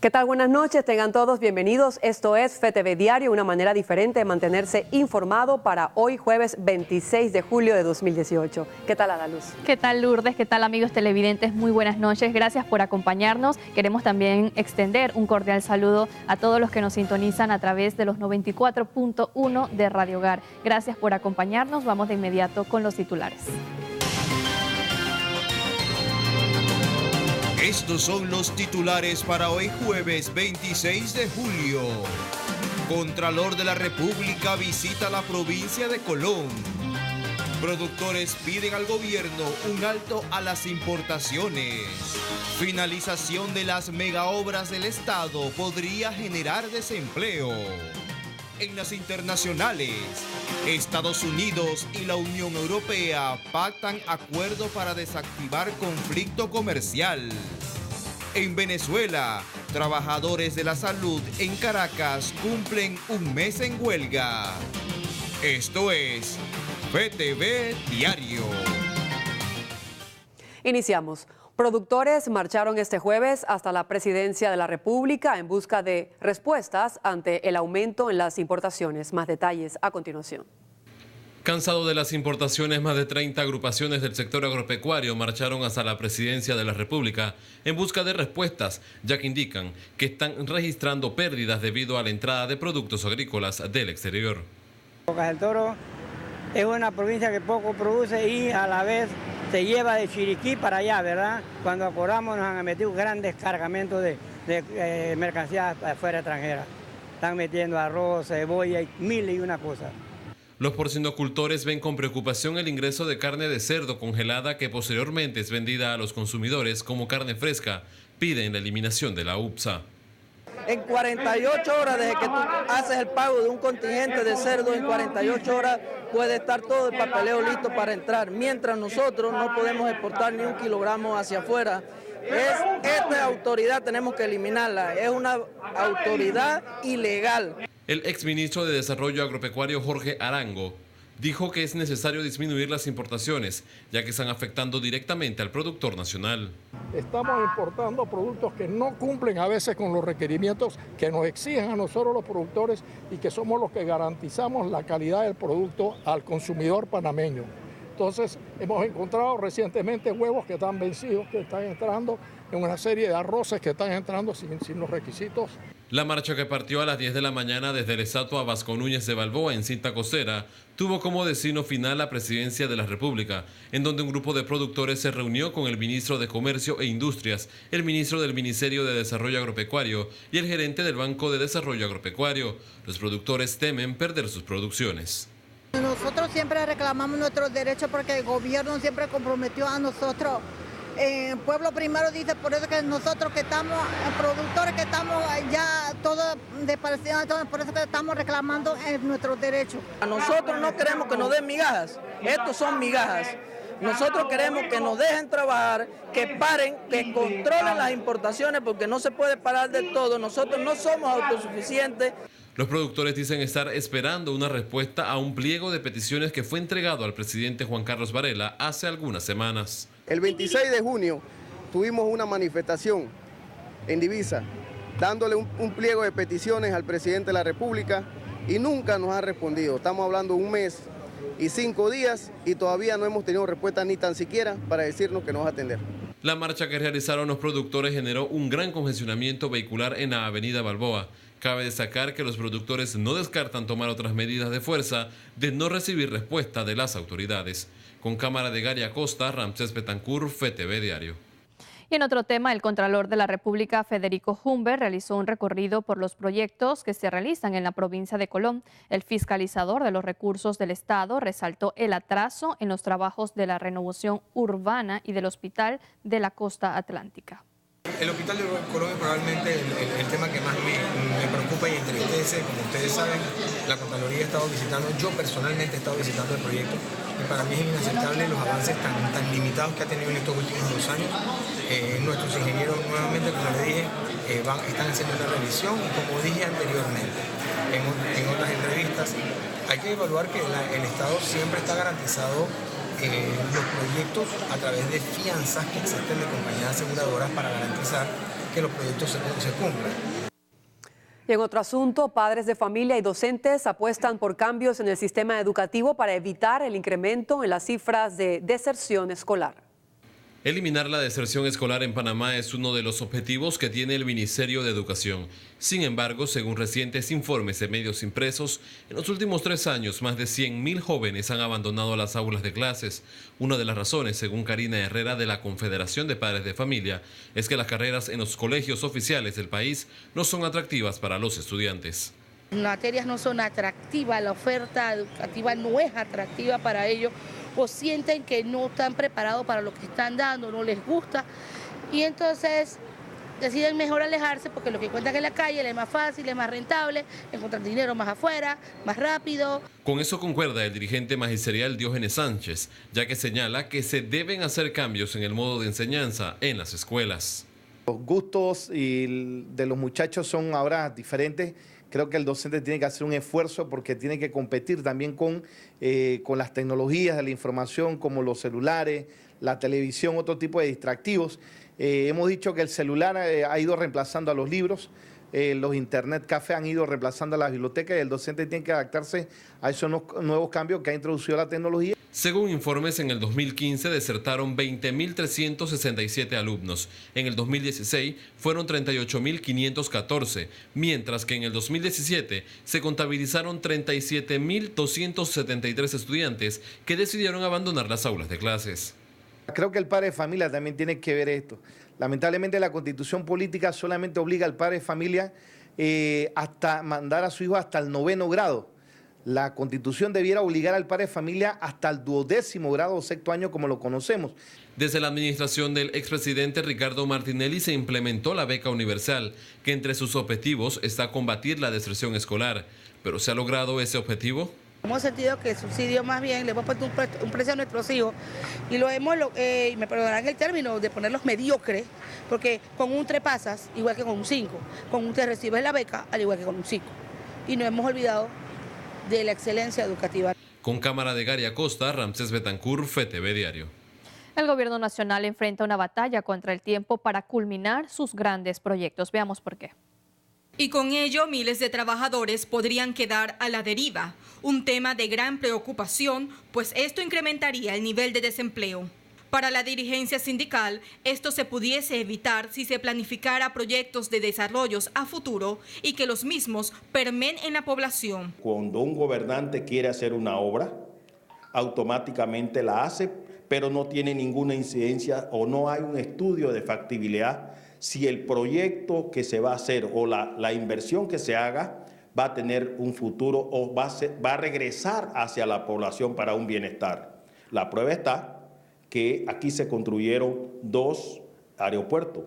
¿Qué tal? Buenas noches, tengan todos bienvenidos. Esto es FETV Diario, una manera diferente de mantenerse informado para hoy jueves 26 de julio de 2018. ¿Qué tal, Adaluz? ¿Qué tal, Lourdes? ¿Qué tal, amigos televidentes? Muy buenas noches, gracias por acompañarnos. Queremos también extender un cordial saludo a todos los que nos sintonizan a través de los 94.1 de Radio Hogar. Gracias por acompañarnos, vamos de inmediato con los titulares. Estos son los titulares para hoy jueves 26 de julio. Contralor de la República visita la provincia de Colón. Productores piden al gobierno un alto a las importaciones. Finalización de las megaobras del Estado podría generar desempleo. En las internacionales, Estados Unidos y la Unión Europea pactan acuerdo para desactivar conflicto comercial. En Venezuela, trabajadores de la salud en Caracas cumplen un mes en huelga. Esto es FETV Diario. Iniciamos. Productores marcharon este jueves hasta la Presidencia de la República en busca de respuestas ante el aumento en las importaciones. Más detalles a continuación. Cansado de las importaciones, más de 30 agrupaciones del sector agropecuario marcharon hasta la Presidencia de la República en busca de respuestas, ya que indican que están registrando pérdidas debido a la entrada de productos agrícolas del exterior. Bocas del Toro es una provincia que poco produce y a la vez se lleva de Chiriquí para allá, ¿verdad? Cuando acordamos nos han metido grandes cargamentos de mercancías afuera extranjeras. Están metiendo arroz, cebolla y mil y una cosas. Los porcinocultores ven con preocupación el ingreso de carne de cerdo congelada que posteriormente es vendida a los consumidores como carne fresca. Piden la eliminación de la UPSA. En 48 horas, desde que tú haces el pago de un contingente de cerdo, en 48 horas puede estar todo el papeleo listo para entrar, mientras nosotros no podemos exportar ni un kilogramo hacia afuera. Esta autoridad tenemos que eliminarla, es una autoridad ilegal. El exministro de Desarrollo Agropecuario Jorge Arango dijo que es necesario disminuir las importaciones, ya que están afectando directamente al productor nacional. Estamos importando productos que no cumplen a veces con los requerimientos que nos exigen a nosotros los productores y que somos los que garantizamos la calidad del producto al consumidor panameño. Entonces, hemos encontrado recientemente huevos que están vencidos, que están entrando en una serie de arroces que están entrando sin los requisitos. La marcha, que partió a las 10 de la mañana desde el estatua Vasco Núñez de Balboa en Cinta Costera, tuvo como destino final la Presidencia de la República, en donde un grupo de productores se reunió con el ministro de Comercio e Industrias, el ministro del Ministerio de Desarrollo Agropecuario y el gerente del Banco de Desarrollo Agropecuario. Los productores temen perder sus producciones. Nosotros siempre reclamamos nuestros derechos porque el gobierno siempre comprometió a nosotros. Pueblo primero dice, por eso que nosotros que estamos, productores que estamos ya todos desaparecidos, por eso que estamos reclamando nuestros derechos. A nosotros no queremos que nos den migajas, estos son migajas. Nosotros queremos que nos dejen trabajar, que paren, que controlen las importaciones porque no se puede parar de todo. Nosotros no somos autosuficientes. Los productores dicen estar esperando una respuesta a un pliego de peticiones que fue entregado al presidente Juan Carlos Varela hace algunas semanas. El 26 de junio tuvimos una manifestación en Divisa, dándole un pliego de peticiones al presidente de la República y nunca nos ha respondido. Estamos hablando de un mes y 5 días y todavía no hemos tenido respuesta ni tan siquiera para decirnos que nos va a atender. La marcha que realizaron los productores generó un gran congestionamiento vehicular en la avenida Balboa. Cabe destacar que los productores no descartan tomar otras medidas de fuerza de no recibir respuesta de las autoridades. Con cámara de Gary Acosta, Ramsés Betancourt, FETV Diario. Y en otro tema, el Contralor de la República, Federico Humbert, realizó un recorrido por los proyectos que se realizan en la provincia de Colón. El fiscalizador de los recursos del Estado resaltó el atraso en los trabajos de la renovación urbana y del Hospital de la Costa Atlántica. El Hospital de Colón es probablemente el tema que más me preocupa y entristece. Como ustedes saben, la Contraloría ha estado visitando, yo personalmente he estado visitando el proyecto y para mí es inaceptable los avances tan limitados que ha tenido en estos últimos 2 años. Nuestros ingenieros, nuevamente, como les dije, están haciendo una revisión y, como dije anteriormente en otras entrevistas, hay que evaluar que el Estado siempre está garantizado los proyectos a través de fianzas que existen de compañías aseguradoras para garantizar que los proyectos se cumplan. Y en otro asunto, padres de familia y docentes apuestan por cambios en el sistema educativo para evitar el incremento en las cifras de deserción escolar. Eliminar la deserción escolar en Panamá es uno de los objetivos que tiene el Ministerio de Educación. Sin embargo, según recientes informes de medios impresos, en los últimos 3 años más de 100.000 jóvenes han abandonado las aulas de clases. Una de las razones, según Karina Herrera de la Confederación de Padres de Familia, es que las carreras en los colegios oficiales del país no son atractivas para los estudiantes. Las materias no son atractivas, la oferta educativa no es atractiva para ellos, o sienten que no están preparados para lo que están dando, no les gusta, y entonces deciden mejor alejarse porque lo que encuentran en la calle es más fácil, es más rentable, encuentran dinero más afuera, más rápido. Con eso concuerda el dirigente magisterial Diógenes Sánchez, ya que señala que se deben hacer cambios en el modo de enseñanza en las escuelas. Los gustos de los muchachos son ahora diferentes. Creo que el docente tiene que hacer un esfuerzo porque tiene que competir también con las tecnologías de la información como los celulares, la televisión, otro tipo de distractivos. Hemos dicho que el celular ha ido reemplazando a los libros, los internet café han ido reemplazando a las bibliotecas y el docente tiene que adaptarse a esos nuevos cambios que ha introducido la tecnología. Según informes, en el 2015 desertaron 20.367 alumnos. En el 2016 fueron 38.514, mientras que en el 2017 se contabilizaron 37.273 estudiantes que decidieron abandonar las aulas de clases. Creo que el padre de familia también tiene que ver esto. Lamentablemente la Constitución política solamente obliga al padre de familia hasta mandar a su hijo hasta el 9º grado. La Constitución debiera obligar al padre de familia hasta el 12º grado o 6º año como lo conocemos. Desde la administración del expresidente Ricardo Martinelli se implementó la beca universal, que entre sus objetivos está combatir la deserción escolar. ¿Pero se ha logrado ese objetivo? Hemos sentido que el subsidio más bien le hemos puesto un precio a nuestros hijos y lo hemos, me perdonarán el término, de ponerlos mediocres, porque con un 3 pasas igual que con un 5, con un 3 recibes la beca al igual que con un 5. Y nos hemos olvidado de la excelencia educativa. Con cámara de Gary Acosta, Ramsés Betancur, FTV Diario. El gobierno nacional enfrenta una batalla contra el tiempo para culminar sus grandes proyectos. Veamos por qué. Y con ello miles de trabajadores podrían quedar a la deriva, un tema de gran preocupación, pues esto incrementaría el nivel de desempleo. Para la dirigencia sindical, esto se pudiese evitar si se planificara proyectos de desarrollos a futuro y que los mismos permeen en la población. Cuando un gobernante quiere hacer una obra, automáticamente la hace, pero no tiene ninguna incidencia o no hay un estudio de factibilidad si el proyecto que se va a hacer o la inversión que se haga va a tener un futuro o va a regresar hacia la población para un bienestar. La prueba está que aquí se construyeron 2 aeropuertos,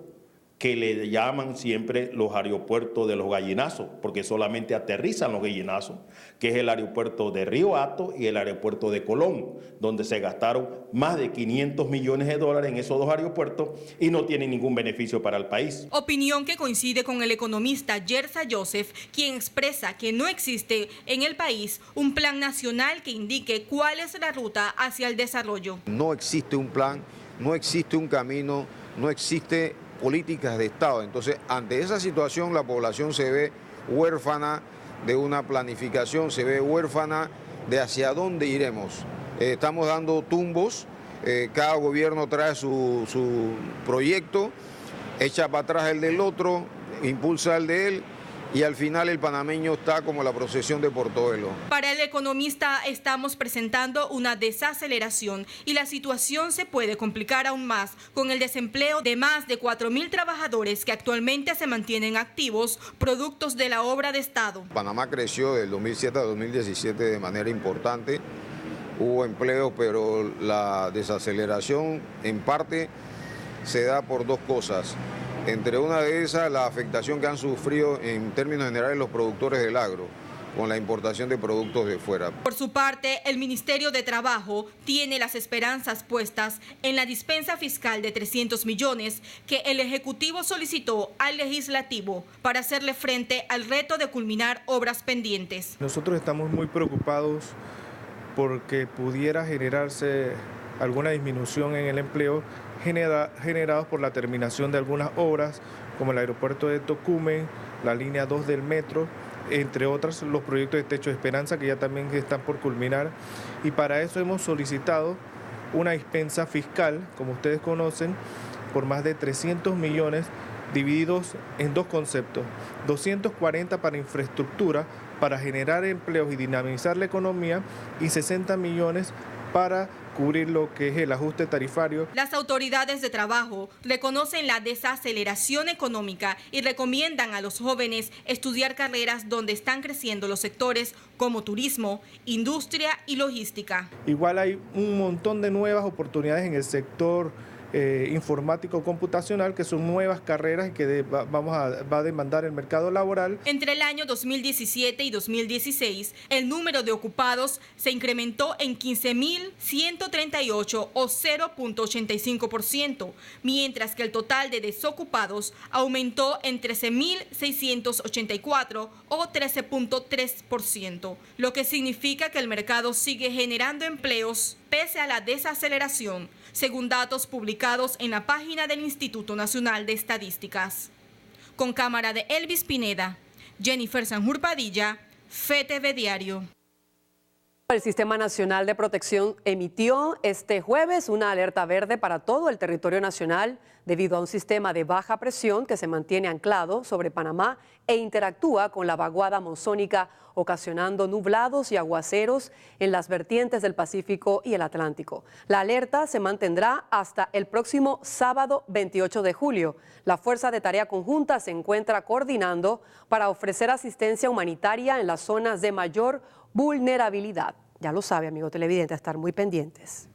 que le llaman siempre los aeropuertos de los gallinazos, porque solamente aterrizan los gallinazos, que es el aeropuerto de Río Hato y el aeropuerto de Colón, donde se gastaron más de $500 millones en esos 2 aeropuertos y no tienen ningún beneficio para el país. Opinión que coincide con el economista Yersa Joseph, quien expresa que no existe en el país un plan nacional que indique cuál es la ruta hacia el desarrollo. No existe un plan, no existe un camino, no existe políticas de Estado. Entonces, ante esa situación, la población se ve huérfana de una planificación, se ve huérfana de hacia dónde iremos. Estamos dando tumbos, cada gobierno trae su proyecto, echa para atrás el del otro, impulsa el de él, y al final el panameño está como la procesión de Portobelo. Para el economista estamos presentando una desaceleración y la situación se puede complicar aún más con el desempleo de más de 4.000 trabajadores que actualmente se mantienen activos, productos de la obra de Estado. Panamá creció del 2007 a 2017 de manera importante, hubo empleo, pero la desaceleración en parte se da por 2 cosas. Entre una de esas, la afectación que han sufrido en términos generales los productores del agro. con la importación de productos de fuera. Por su parte, el Ministerio de Trabajo tiene las esperanzas puestas en la dispensa fiscal de 300 millones que el Ejecutivo solicitó al Legislativo para hacerle frente al reto de culminar obras pendientes. Nosotros estamos muy preocupados porque pudiera generarse alguna disminución en el empleo generados por la terminación de algunas obras como el aeropuerto de Tocumen, la línea 2 del metro, entre otras los proyectos de Techo de Esperanza que ya también están por culminar, y para eso hemos solicitado una dispensa fiscal, como ustedes conocen, por más de 300 millones divididos en dos conceptos: 240 para infraestructura, para generar empleos y dinamizar la economía, y 60 millones para cubrir lo que es el ajuste tarifario. Las autoridades de trabajo reconocen la desaceleración económica y recomiendan a los jóvenes estudiar carreras donde están creciendo los sectores como turismo, industria y logística. Igual hay un montón de nuevas oportunidades en el sector informático computacional, que son nuevas carreras y que va a demandar el mercado laboral. Entre el año 2017 y 2016, el número de ocupados se incrementó en 15.138 o 0.85%, mientras que el total de desocupados aumentó en 13.684 o 13.3%, lo que significa que el mercado sigue generando empleos pese a la desaceleración, según datos publicados en la página del Instituto Nacional de Estadísticas. Con cámara de Elvis Pineda, Jennifer Sanjur Padilla, FTV Diario. El Sistema Nacional de Protección emitió este jueves una alerta verde para todo el territorio nacional debido a un sistema de baja presión que se mantiene anclado sobre Panamá e interactúa con la vaguada monzónica, ocasionando nublados y aguaceros en las vertientes del Pacífico y el Atlántico. La alerta se mantendrá hasta el próximo sábado 28 de julio. La Fuerza de Tarea Conjunta se encuentra coordinando para ofrecer asistencia humanitaria en las zonas de mayor vulnerabilidad. Ya lo sabe, amigo televidente, a estar muy pendientes.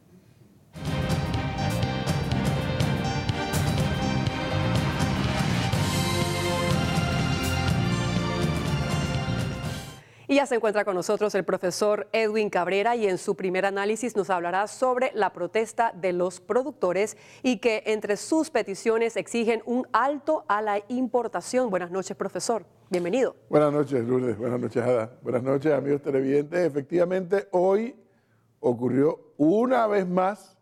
Y ya se encuentra con nosotros el profesor Edwin Cabrera y en su primer análisis nos hablará sobre la protesta de los productores y que entre sus peticiones exigen un alto a la importación. Buenas noches, profesor. Bienvenido. Buenas noches, Lourdes. Buenas noches, Ada. Buenas noches, amigos televidentes. Efectivamente, hoy ocurrió una vez más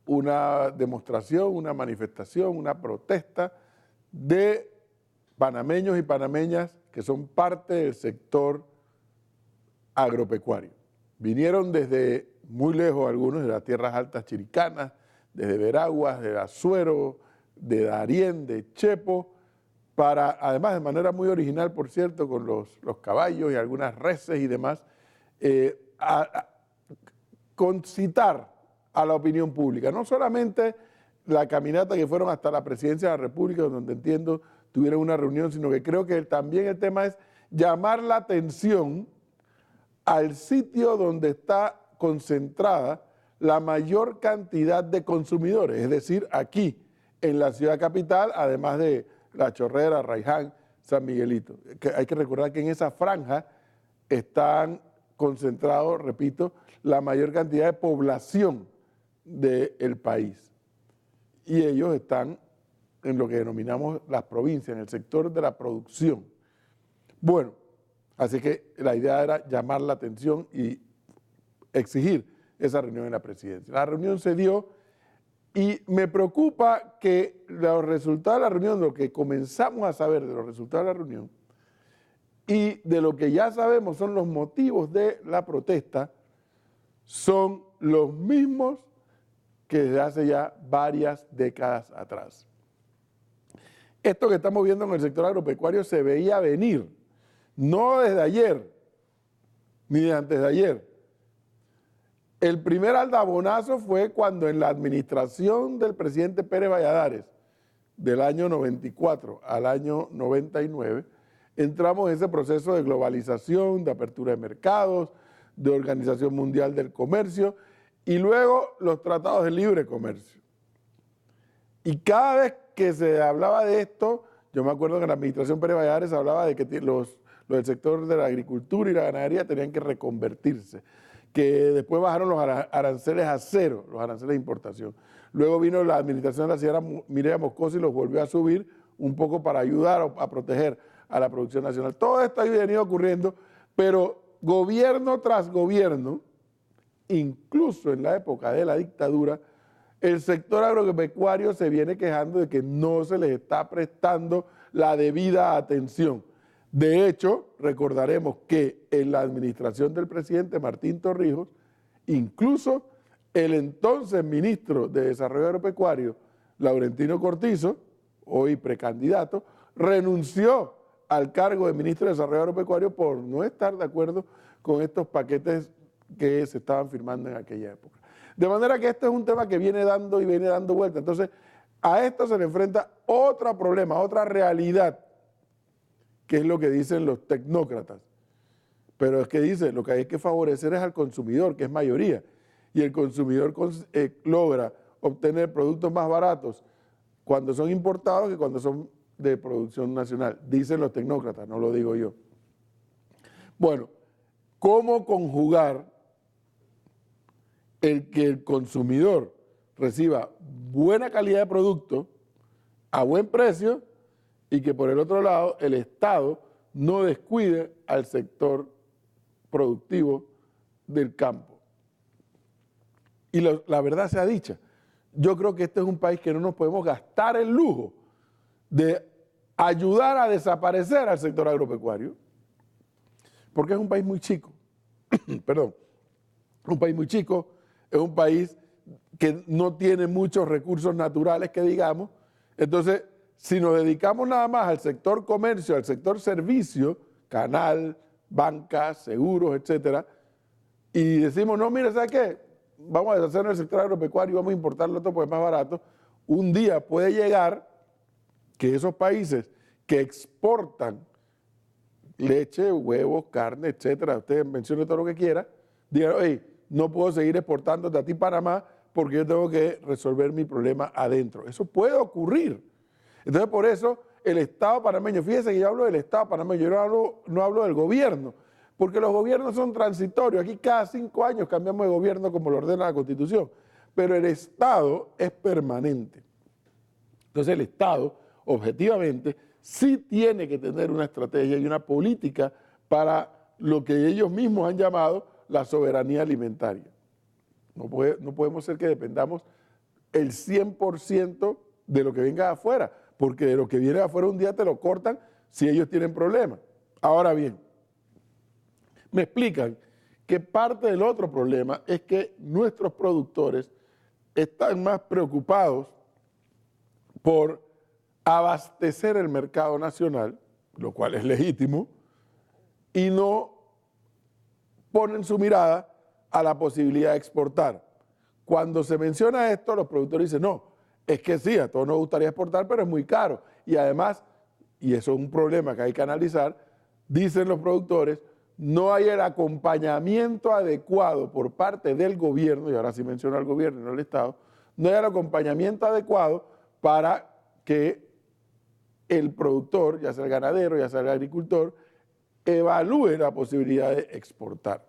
una demostración, una manifestación, una protesta de panameños y panameñas que son parte del sector agropecuario. Vinieron desde muy lejos algunos, de las tierras altas chiricanas, desde Veraguas, de Azuero, de Darién, de Chepo, para, además de manera muy original, por cierto, con los caballos y algunas reses y demás, concitar a la opinión pública. No solamente la caminata que fueron hasta la Presidencia de la República, donde entiendo tuvieron una reunión, sino que creo que también el tema es llamar la atención al sitio donde está concentrada la mayor cantidad de consumidores, es decir, aquí en la ciudad capital, además de La Chorrera, Raiján, San Miguelito. Hay que recordar que en esa franja están concentrados, repito, la mayor cantidad de población del país. Y ellos están en lo que denominamos las provincias, en el sector de la producción. Bueno, así que la idea era llamar la atención y exigir esa reunión en la presidencia. La reunión se dio y me preocupa que los resultados de la reunión, lo que comenzamos a saber de los resultados de la reunión y de lo que ya sabemos son los motivos de la protesta, son los mismos que desde hace ya varias décadas atrás. Esto que estamos viendo en el sector agropecuario se veía venir, no desde ayer, ni de antes de ayer. El primer aldabonazo fue cuando en la administración del presidente Pérez Valladares, del año 94 al año 99, entramos en ese proceso de globalización, de apertura de mercados, de Organización Mundial del Comercio y luego los tratados de libre comercio. Y cada vez que se hablaba de esto, Yo me acuerdo que en la administración Pérez Valladares hablaba de que los del sector de la agricultura y la ganadería tenían que reconvertirse, que después bajaron los aranceles a cero, los aranceles de importación. Luego vino la administración de la señora Mireya Moscoso y los volvió a subir un poco para ayudar a proteger a la producción nacional. Todo esto ha venido ocurriendo, pero gobierno tras gobierno, incluso en la época de la dictadura, el sector agropecuario se viene quejando de que no se les está prestando la debida atención. De hecho, recordaremos que en la administración del presidente Martín Torrijos, incluso el entonces ministro de Desarrollo Agropecuario, Laurentino Cortizo, hoy precandidato, renunció al cargo de ministro de Desarrollo Agropecuario por no estar de acuerdo con estos paquetes que se estaban firmando en aquella época. De manera que este es un tema que viene dando y viene dando vuelta. Entonces, a esto se le enfrenta otro problema, otra realidad, que es lo que dicen los tecnócratas. Pero es que dice, lo que hay que favorecer es al consumidor, que es mayoría, y el consumidor logra obtener productos más baratos cuando son importados que cuando son de producción nacional, dicen los tecnócratas, no lo digo yo. Bueno, ¿cómo conjugar el que el consumidor reciba buena calidad de producto a buen precio y que por el otro lado el Estado no descuide al sector productivo del campo? Y la verdad sea dicha, yo creo que este es un país que no nos podemos gastar el lujo de ayudar a desaparecer al sector agropecuario, porque es un país muy chico, perdón, un país muy chico, es un país que no tiene muchos recursos naturales que digamos. Entonces, si nos dedicamos nada más al sector comercio, al sector servicio, canal, banca, seguros, etcétera, y decimos, no, mire, ¿sabe qué? Vamos a deshacer el sector agropecuario y vamos a importarlo todo porque es más barato. Un día puede llegar que esos países que exportan leche, huevos, carne, etcétera, usted mencione todo lo que quiera, digan, oye, no puedo seguir exportando de a ti Panamá porque yo tengo que resolver mi problema adentro. Eso puede ocurrir. Entonces, por eso, el Estado panameño, fíjese que yo hablo del Estado panameño, yo no hablo del gobierno, porque los gobiernos son transitorios. Aquí cada 5 años cambiamos de gobierno como lo ordena la Constitución, pero el Estado es permanente. Entonces, el Estado, objetivamente, sí tiene que tener una estrategia y una política para lo que ellos mismos han llamado la soberanía alimentaria. No podemos ser que dependamos el 100% de lo que venga de afuera, porque de lo que viene de afuera un día te lo cortan si ellos tienen problemas. Ahora bien, me explican que parte del otro problema es que nuestros productores están más preocupados por abastecer el mercado nacional, lo cual es legítimo, y no ponen su mirada a la posibilidad de exportar. Cuando se menciona esto, los productores dicen, no, es que sí, a todos nos gustaría exportar, pero es muy caro. Y además, y eso es un problema que hay que analizar, dicen los productores, no hay el acompañamiento adecuado por parte del gobierno, y ahora sí menciona al gobierno y no al Estado, no hay el acompañamiento adecuado para que el productor, ya sea el ganadero, ya sea el agricultor, evalúe la posibilidad de exportar.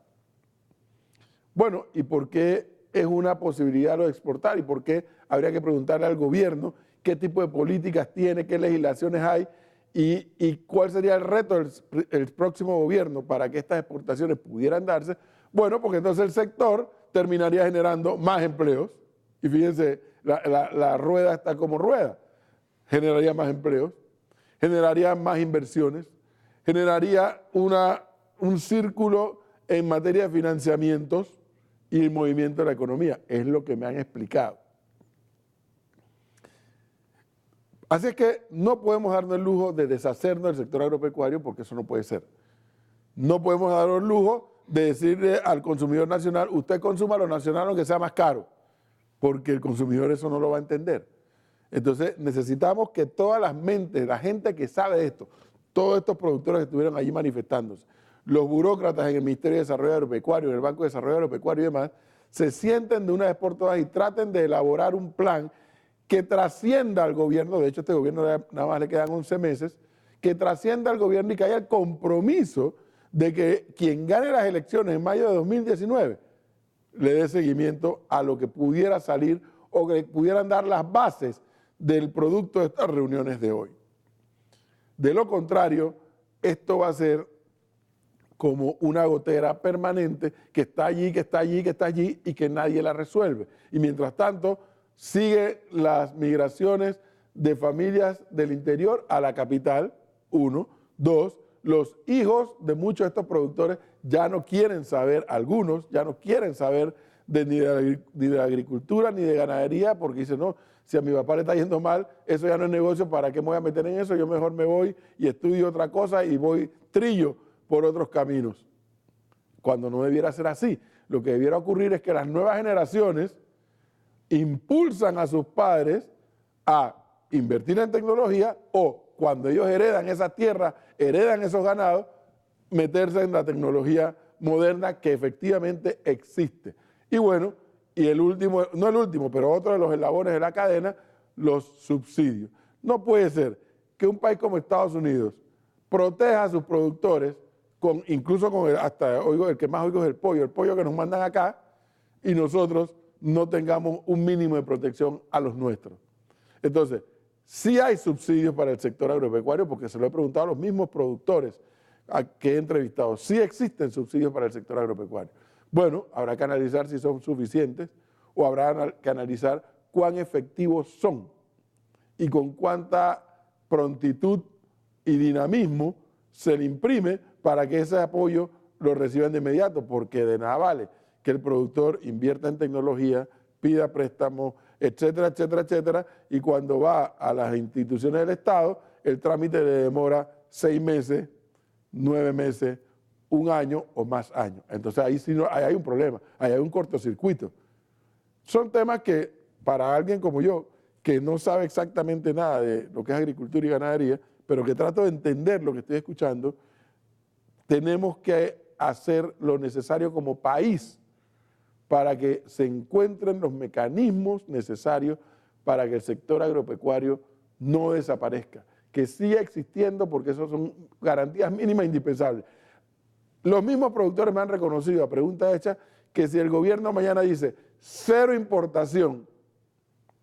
Bueno, ¿y por qué es una posibilidad lo de exportar? ¿Y por qué habría que preguntarle al gobierno qué tipo de políticas tiene, qué legislaciones hay y cuál sería el reto del próximo gobierno para que estas exportaciones pudieran darse? Bueno, porque entonces el sector terminaría generando más empleos. Y fíjense, la rueda está como rueda. Generaría más empleos, generaría más inversiones, generaría un círculo en materia de financiamientos y el movimiento de la economía. Es lo que me han explicado. Así es que no podemos darnos el lujo de deshacernos del sector agropecuario porque eso no puede ser. No podemos darnos el lujo de decirle al consumidor nacional, usted consuma lo nacional aunque sea más caro, porque el consumidor eso no lo va a entender. Entonces necesitamos que todas las mentes, la gente que sabe de esto, todos estos productores que estuvieron allí manifestándose, los burócratas en el Ministerio de Desarrollo Agropecuario, en el Banco de Desarrollo Agropecuario y demás, se sienten de una vez por todas y traten de elaborar un plan que trascienda al gobierno, de hecho este gobierno nada más le quedan 11 meses, que trascienda al gobierno y que haya el compromiso de que quien gane las elecciones en mayo de 2019 le dé seguimiento a lo que pudiera salir o que pudieran dar las bases del producto de estas reuniones de hoy. De lo contrario, esto va a ser como una gotera permanente que está allí, que está allí, que está allí y que nadie la resuelve. Y mientras tanto, sigue las migraciones de familias del interior a la capital, 1. 2, los hijos de muchos de estos productores ya no quieren saber, algunos ya no quieren saber ni de la agricultura ni de ganadería, porque dicen, no, si a mi papá le está yendo mal, eso ya no es negocio, ¿para qué me voy a meter en eso? Yo mejor me voy y estudio otra cosa y voy trillo por otros caminos. Cuando no debiera ser así. Lo que debiera ocurrir es que las nuevas generaciones impulsan a sus padres a invertir en tecnología o cuando ellos heredan esa tierra, heredan esos ganados, meterse en la tecnología moderna que efectivamente existe. Y bueno, y el último, no el último, pero otro de los eslabones de la cadena, los subsidios. No puede ser que un país como Estados Unidos proteja a sus productores, incluso con el que más oigo es el pollo que nos mandan acá, y nosotros no tengamos un mínimo de protección a los nuestros. Entonces, sí hay subsidios para el sector agropecuario, porque se lo he preguntado a los mismos productores que he entrevistado. Sí existen subsidios para el sector agropecuario. Bueno, habrá que analizar si son suficientes o habrá que analizar cuán efectivos son y con cuánta prontitud y dinamismo se le imprime para que ese apoyo lo reciban de inmediato, porque de nada vale que el productor invierta en tecnología, pida préstamos, etcétera, etcétera, etcétera, y cuando va a las instituciones del Estado, el trámite le demora 6 meses, 9 meses, 1 año o más años. Entonces ahí sí ahí hay un problema, ahí hay un cortocircuito. Son temas que para alguien como yo, que no sabe exactamente nada de lo que es agricultura y ganadería, pero que trato de entender lo que estoy escuchando, tenemos que hacer lo necesario como país para que se encuentren los mecanismos necesarios para que el sector agropecuario no desaparezca, que siga existiendo, porque eso son garantías mínimas indispensables. Los mismos productores me han reconocido a pregunta hecha que si el gobierno mañana dice 0 importación,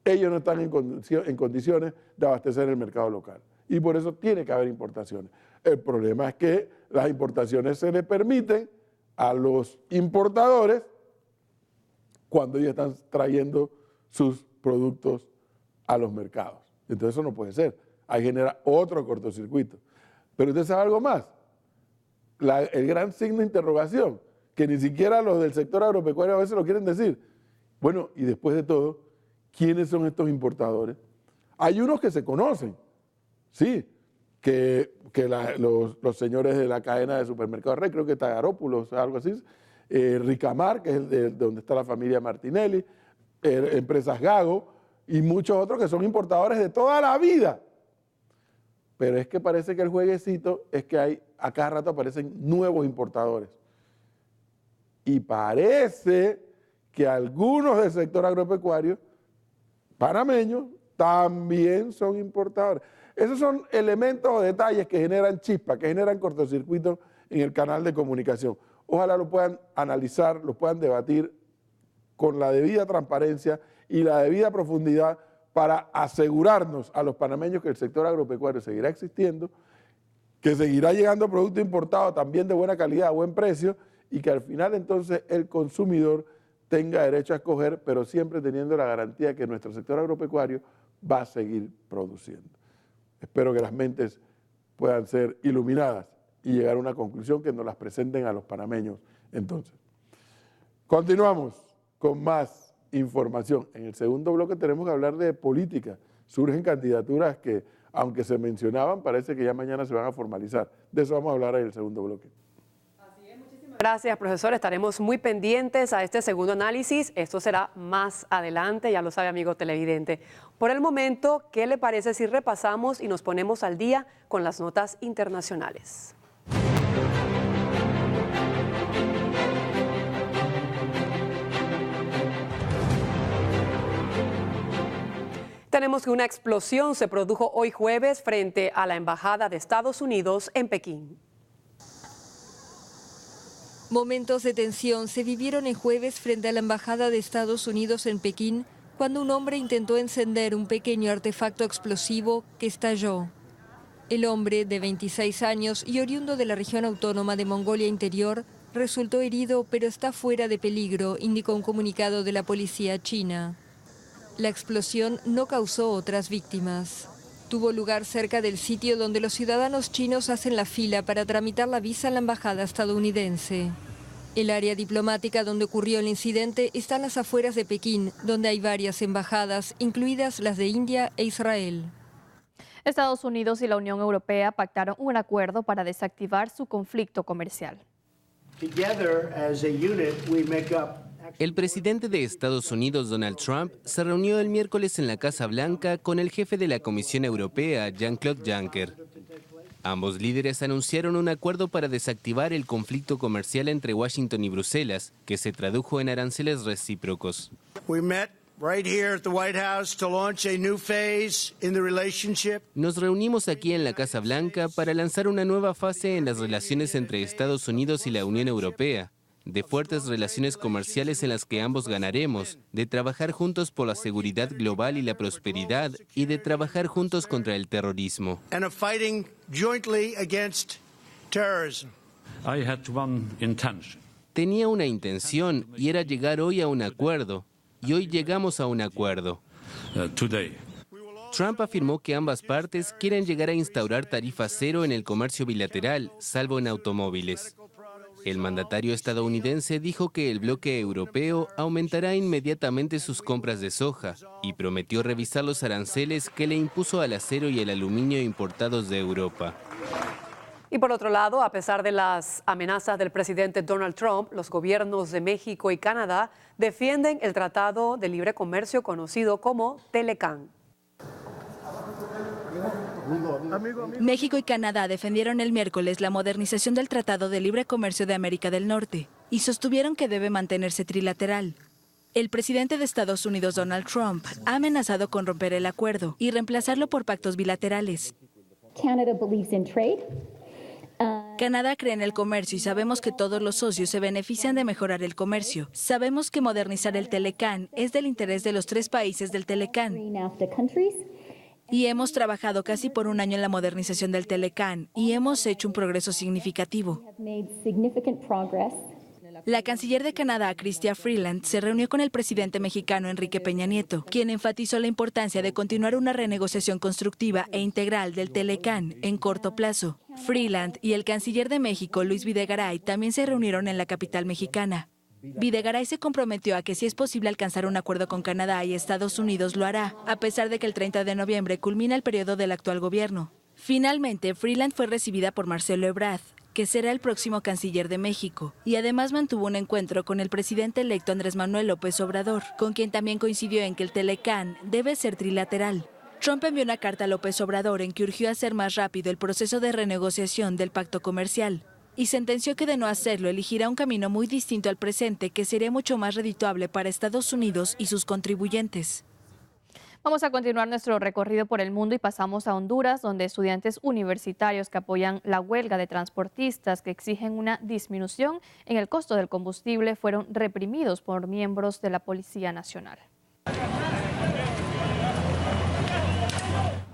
ellos no están en condiciones de abastecer el mercado local. Y por eso tiene que haber importaciones. El problema es que las importaciones se le permiten a los importadores cuando ellos están trayendo sus productos a los mercados. Entonces eso no puede ser. Ahí genera otro cortocircuito. Pero usted sabe algo más. El gran signo de interrogación, que ni siquiera los del sector agropecuario a veces lo quieren decir. Bueno, y después de todo, ¿quiénes son estos importadores? Hay unos que se conocen, sí, que los señores de la cadena de supermercados Rey, creo que Tagarópulos, algo así, Ricamar, que es de donde está la familia Martinelli, Empresas Gago y muchos otros que son importadores de toda la vida. Pero es que parece que el jueguecito es que a cada rato aparecen nuevos importadores. Y parece que algunos del sector agropecuario panameños también son importadores. Esos son elementos o detalles que generan chispa, que generan cortocircuito en el canal de comunicación. Ojalá lo puedan analizar, lo puedan debatir con la debida transparencia y la debida profundidad para asegurarnos a los panameños que el sector agropecuario seguirá existiendo, que seguirá llegando producto importado también de buena calidad, a buen precio, y que al final entonces el consumidor tenga derecho a escoger, pero siempre teniendo la garantía que nuestro sector agropecuario va a seguir produciendo. Espero que las mentes puedan ser iluminadas y llegar a una conclusión que nos las presenten a los panameños entonces. Continuamos con más información. En el segundo bloque tenemos que hablar de política. Surgen candidaturas que, aunque se mencionaban, parece que ya mañana se van a formalizar. De eso vamos a hablar en el segundo bloque. Gracias, profesor. Estaremos muy pendientes a este segundo análisis. Esto será más adelante, ya lo sabe, amigo televidente. Por el momento, ¿qué le parece si repasamos y nos ponemos al día con las notas internacionales? tenemos que una explosión se produjo hoy jueves frente a la Embajada de Estados Unidos en Pekín. Momentos de tensión se vivieron el jueves frente a la Embajada de Estados Unidos en Pekín cuando un hombre intentó encender un pequeño artefacto explosivo que estalló. El hombre, de 26 años y oriundo de la región autónoma de Mongolia Interior, resultó herido pero está fuera de peligro, indicó un comunicado de la policía china. La explosión no causó otras víctimas. Tuvo lugar cerca del sitio donde los ciudadanos chinos hacen la fila para tramitar la visa a la embajada estadounidense. El área diplomática donde ocurrió el incidente está a las afueras de Pekín, donde hay varias embajadas, incluidas las de India e Israel. Estados Unidos y la Unión Europea pactaron un acuerdo para desactivar su conflicto comercial. El presidente de Estados Unidos, Donald Trump, se reunió el miércoles en la Casa Blanca con el jefe de la Comisión Europea, Jean-Claude Juncker. Ambos líderes anunciaron un acuerdo para desactivar el conflicto comercial entre Washington y Bruselas, que se tradujo en aranceles recíprocos. Nos reunimos aquí en la Casa Blanca para lanzar una nueva fase en las relaciones entre Estados Unidos y la Unión Europea, de fuertes relaciones comerciales en las que ambos ganaremos, de trabajar juntos por la seguridad global y la prosperidad, y de trabajar juntos contra el terrorismo. Tenía una intención y era llegar hoy a un acuerdo, y hoy llegamos a un acuerdo. Trump afirmó que ambas partes quieren llegar a instaurar tarifa cero en el comercio bilateral, salvo en automóviles. El mandatario estadounidense dijo que el bloque europeo aumentará inmediatamente sus compras de soja y prometió revisar los aranceles que le impuso al acero y el aluminio importados de Europa. Y por otro lado, a pesar de las amenazas del presidente Donald Trump, los gobiernos de México y Canadá defienden el Tratado de Libre Comercio conocido como TELECAN. México y Canadá defendieron el miércoles la modernización del Tratado de Libre Comercio de América del Norte y sostuvieron que debe mantenerse trilateral. El presidente de Estados Unidos, Donald Trump, ha amenazado con romper el acuerdo y reemplazarlo por pactos bilaterales. Canadá cree en el comercio y sabemos que todos los socios se benefician de mejorar el comercio. Sabemos que modernizar el TELECAN es del interés de los 3 países del TELECAN. Y hemos trabajado casi por un año en la modernización del TELECAN y hemos hecho un progreso significativo. La canciller de Canadá, Chrystia Freeland, se reunió con el presidente mexicano Enrique Peña Nieto, quien enfatizó la importancia de continuar una renegociación constructiva e integral del TELECAN en corto plazo. Freeland y el canciller de México, Luis Videgaray, también se reunieron en la capital mexicana. Videgaray se comprometió a que si es posible alcanzar un acuerdo con Canadá y Estados Unidos lo hará, a pesar de que el 30 de noviembre culmina el periodo del actual gobierno. Finalmente, Freeland fue recibida por Marcelo Ebrard, que será el próximo canciller de México, y además mantuvo un encuentro con el presidente electo Andrés Manuel López Obrador, con quien también coincidió en que el TELECAN debe ser trilateral. Trump envió una carta a López Obrador en que urgió a hacer más rápido el proceso de renegociación del pacto comercial y sentenció que de no hacerlo elegirá un camino muy distinto al presente que sería mucho más redituable para Estados Unidos y sus contribuyentes. Vamos a continuar nuestro recorrido por el mundo y pasamos a Honduras, donde estudiantes universitarios que apoyan la huelga de transportistas que exigen una disminución en el costo del combustible fueron reprimidos por miembros de la Policía Nacional.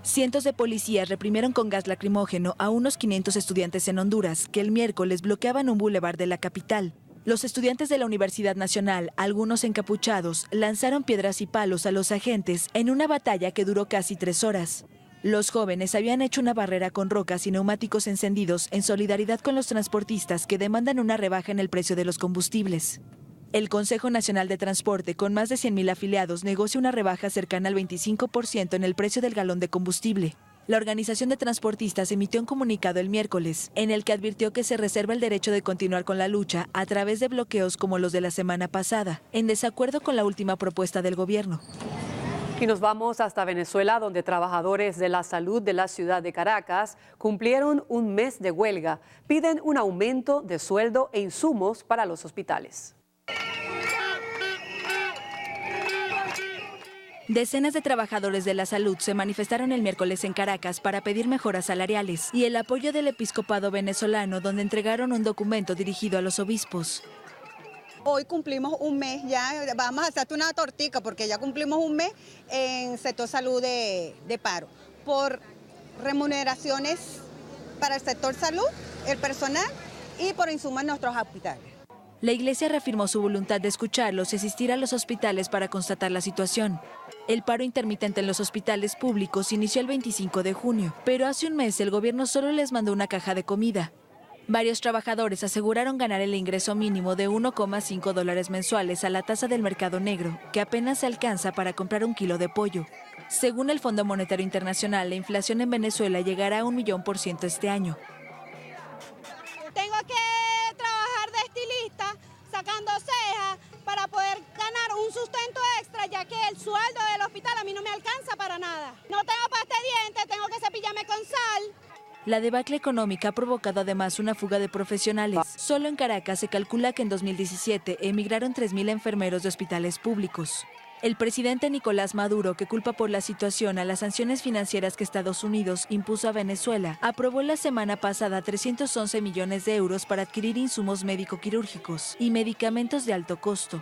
Cientos de policías reprimieron con gas lacrimógeno a unos 500 estudiantes en Honduras que el miércoles bloqueaban un bulevar de la capital. Los estudiantes de la Universidad Nacional, algunos encapuchados, lanzaron piedras y palos a los agentes en una batalla que duró casi 3 horas. Los jóvenes habían hecho una barrera con rocas y neumáticos encendidos en solidaridad con los transportistas que demandan una rebaja en el precio de los combustibles. El Consejo Nacional de Transporte, con más de 100,000 afiliados, negocia una rebaja cercana al 25% en el precio del galón de combustible. La Organización de Transportistas emitió un comunicado el miércoles, en el que advirtió que se reserva el derecho de continuar con la lucha a través de bloqueos como los de la semana pasada, en desacuerdo con la última propuesta del gobierno. Y nos vamos hasta Venezuela, donde trabajadores de la salud de la ciudad de Caracas cumplieron un mes de huelga. Piden un aumento de sueldo e insumos para los hospitales. Decenas de trabajadores de la salud se manifestaron el miércoles en Caracas para pedir mejoras salariales y el apoyo del episcopado venezolano, donde entregaron un documento dirigido a los obispos. Hoy cumplimos un mes ya, vamos a hacerte una tortica porque ya cumplimos un mes en sector salud de paro. Por remuneraciones para el sector salud, el personal y por insumos en nuestros hospitales. La iglesia reafirmó su voluntad de escucharlos y asistir a los hospitales para constatar la situación. El paro intermitente en los hospitales públicos inició el 25 de junio, pero hace un mes el gobierno solo les mandó una caja de comida. Varios trabajadores aseguraron ganar el ingreso mínimo de $1,5 mensuales a la tasa del mercado negro, que apenas alcanza para comprar un kilo de pollo. Según el Fondo Monetario Internacional, la inflación en Venezuela llegará a 1.000.000% este año. Tengo que trabajar de estilista, sacando cejas, para poder ganar un sustento extra, ya que el sueldo del hospital a mí no me alcanza para nada. No tengo pasta de dientes, tengo que cepillarme con sal. La debacle económica ha provocado además una fuga de profesionales. Solo en Caracas se calcula que en 2017 emigraron 3.000 enfermeros de hospitales públicos. El presidente Nicolás Maduro, que culpa por la situación a las sanciones financieras que Estados Unidos impuso a Venezuela, aprobó la semana pasada 311 millones de euros para adquirir insumos médico-quirúrgicos y medicamentos de alto costo.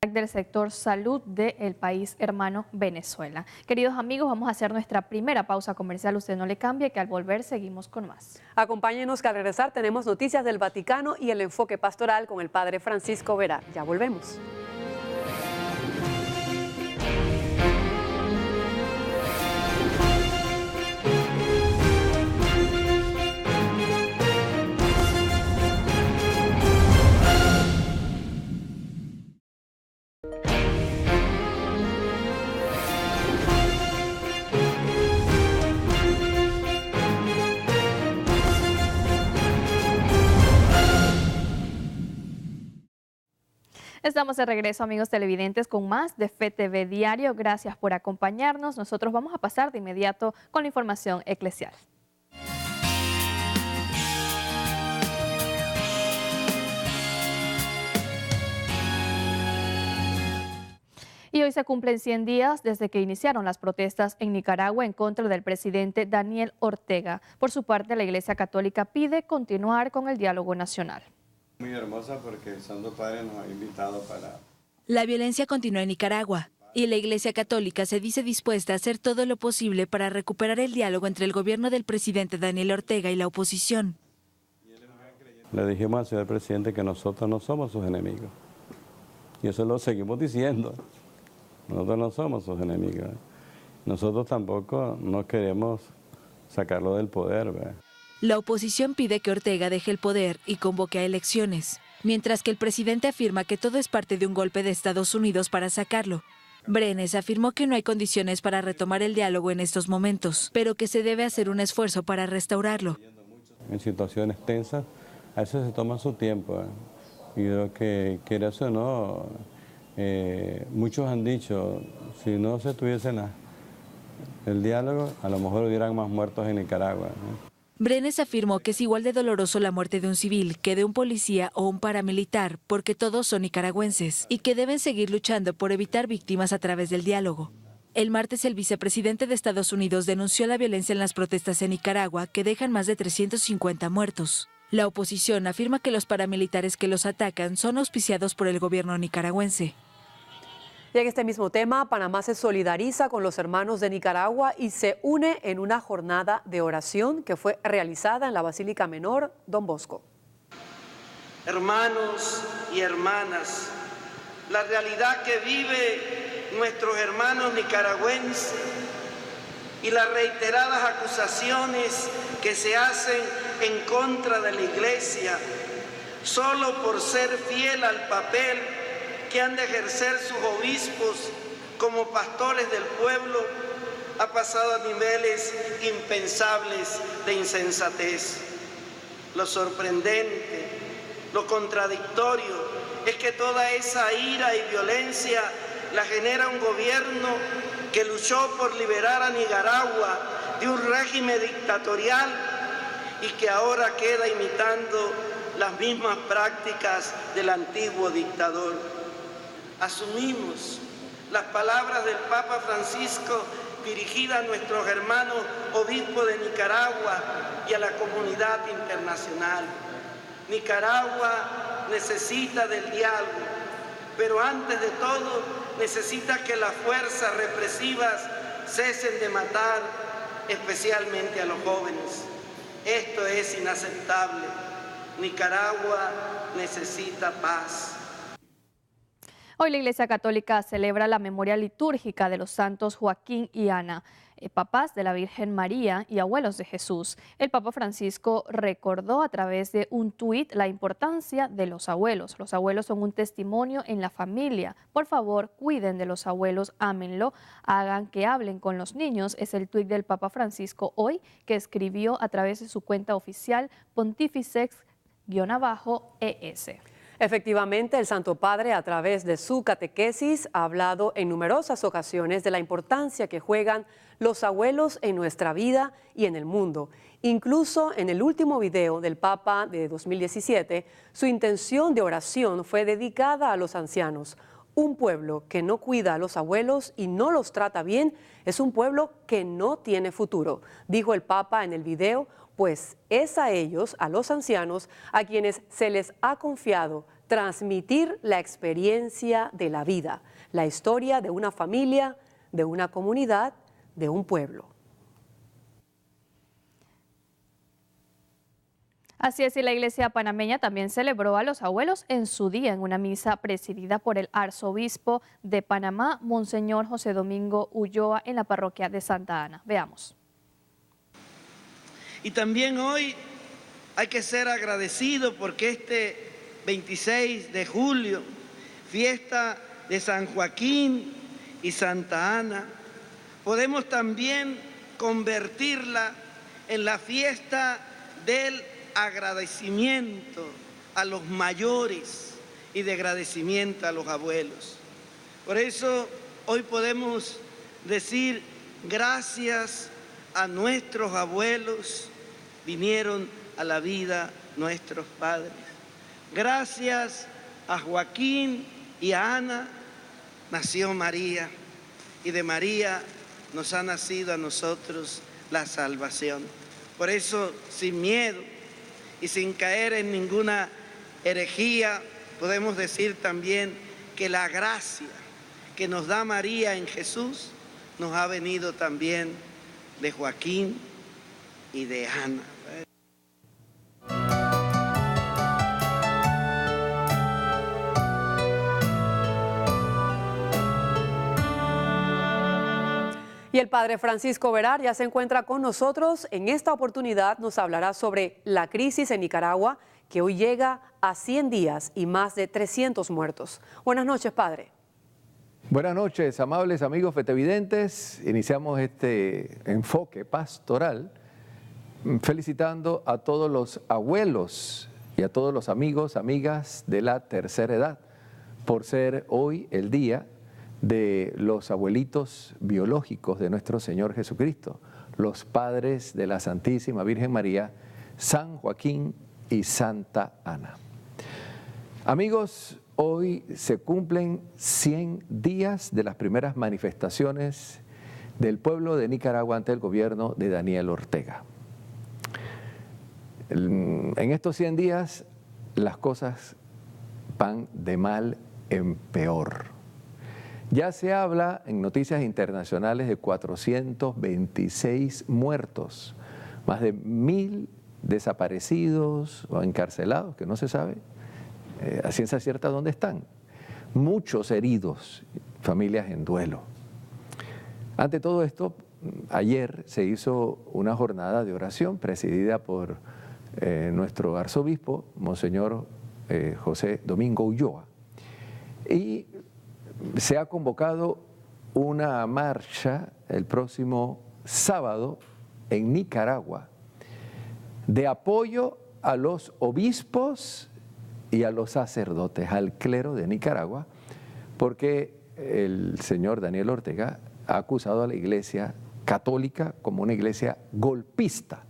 Del sector salud del país hermano Venezuela. Queridos amigos, vamos a hacer nuestra primera pausa comercial. Usted no le cambie, que al volver seguimos con más. Acompáñenos, que al regresar tenemos noticias del Vaticano y el enfoque pastoral con el padre Francisco Vera. Ya volvemos. Estamos de regreso, amigos televidentes, con más de FETV Diario. Gracias por acompañarnos. Nosotros vamos a pasar de inmediato con la información eclesial. Y hoy se cumplen 100 días desde que iniciaron las protestas en Nicaragua en contra del presidente Daniel Ortega. Por su parte, la Iglesia Católica pide continuar con el diálogo nacional. Muy hermosa porque el Santo Padre nos ha invitado para... La violencia continúa en Nicaragua y la Iglesia Católica se dice dispuesta a hacer todo lo posible para recuperar el diálogo entre el gobierno del presidente Daniel Ortega y la oposición. Le dijimos al señor presidente que nosotros no somos sus enemigos. Y eso lo seguimos diciendo. Nosotros no somos sus enemigos. Nosotros tampoco no queremos sacarlo del poder, ¿verdad? La oposición pide que Ortega deje el poder y convoque a elecciones, mientras que el presidente afirma que todo es parte de un golpe de Estados Unidos para sacarlo. Brenes afirmó que no hay condiciones para retomar el diálogo en estos momentos, pero que se debe hacer un esfuerzo para restaurarlo. En situaciones tensas, a veces se toma su tiempo. Y lo que quiere hacer, no, muchos han dicho, si no se tuviese el diálogo, a lo mejor hubieran más muertos en Nicaragua, ¿no? Brenes afirmó que es igual de doloroso la muerte de un civil que de un policía o un paramilitar, porque todos son nicaragüenses, y que deben seguir luchando por evitar víctimas a través del diálogo. El martes, el vicepresidente de Estados Unidos denunció la violencia en las protestas en Nicaragua, que dejan más de 350 muertos. La oposición afirma que los paramilitares que los atacan son auspiciados por el gobierno nicaragüense. Y en este mismo tema, Panamá se solidariza con los hermanos de Nicaragua y se une en una jornada de oración que fue realizada en la Basílica Menor Don Bosco. Hermanos y hermanas, la realidad que vive nuestros hermanos nicaragüenses y las reiteradas acusaciones que se hacen en contra de la Iglesia solo por ser fiel al papel que han de ejercer sus obispos como pastores del pueblo, ha pasado a niveles impensables de insensatez. Lo sorprendente, lo contradictorio, es que toda esa ira y violencia la genera un gobierno que luchó por liberar a Nicaragua de un régimen dictatorial y que ahora queda imitando las mismas prácticas del antiguo dictador. Asumimos las palabras del Papa Francisco dirigidas a nuestros hermanos obispos de Nicaragua y a la comunidad internacional. Nicaragua necesita del diálogo, pero antes de todo necesita que las fuerzas represivas cesen de matar, especialmente a los jóvenes. Esto es inaceptable. Nicaragua necesita paz. Hoy la Iglesia Católica celebra la memoria litúrgica de los santos Joaquín y Ana, papás de la Virgen María y abuelos de Jesús. El Papa Francisco recordó a través de un tuit la importancia de los abuelos. Los abuelos son un testimonio en la familia. Por favor, cuiden de los abuelos, ámenlo, hagan que hablen con los niños. Es el tuit del Papa Francisco hoy, que escribió a través de su cuenta oficial Pontifex_ES. Efectivamente, el Santo Padre, a través de su catequesis, ha hablado en numerosas ocasiones de la importancia que juegan los abuelos en nuestra vida y en el mundo. Incluso en el último video del Papa de 2017, su intención de oración fue dedicada a los ancianos. Un pueblo que no cuida a los abuelos y no los trata bien es un pueblo que no tiene futuro, dijo el Papa en el video, pues es a ellos, a los ancianos, a quienes se les ha confiado transmitir la experiencia de la vida, la historia de una familia, de una comunidad, de un pueblo. Así es, y la Iglesia panameña también celebró a los abuelos en su día en una misa presidida por el arzobispo de Panamá, Monseñor José Domingo Ulloa, en la parroquia de Santa Ana. Veamos. Y también hoy hay que ser agradecido porque este 26 de julio, fiesta de San Joaquín y Santa Ana, podemos también convertirla en la fiesta del agradecimiento a los mayores y de agradecimiento a los abuelos. Por eso hoy podemos decir gracias a nuestros abuelos, vinieron a la vida nuestros padres. Gracias a Joaquín y a Ana nació María y de María nos ha nacido a nosotros la salvación. Por eso, sin miedo y sin caer en ninguna herejía, podemos decir también que la gracia que nos da María en Jesús nos ha venido también de Joaquín y de Ana. Y el Padre Francisco Verar ya se encuentra con nosotros. En esta oportunidad nos hablará sobre la crisis en Nicaragua, que hoy llega a 100 días y más de 300 muertos. Buenas noches, Padre. Buenas noches, amables amigos fetevidentes. Iniciamos este enfoque pastoral felicitando a todos los abuelos y a todos los amigos, amigas de la tercera edad, por ser hoy el día de los abuelitos biológicos de nuestro Señor Jesucristo, los padres de la Santísima Virgen María, San Joaquín y Santa Ana. Amigos, hoy se cumplen 100 días de las primeras manifestaciones del pueblo de Nicaragua ante el gobierno de Daniel Ortega. En estos 100 días las cosas van de mal en peor. Ya se habla en noticias internacionales de 426 muertos, más de 1000 desaparecidos o encarcelados, que no se sabe a ciencia cierta dónde están. Muchos heridos, familias en duelo. Ante todo esto, ayer se hizo una jornada de oración presidida por nuestro arzobispo, Monseñor José Domingo Ulloa, y se ha convocado una marcha el próximo sábado en Nicaragua de apoyo a los obispos y a los sacerdotes, al clero de Nicaragua, porque el señor Daniel Ortega ha acusado a la Iglesia católica como una iglesia golpista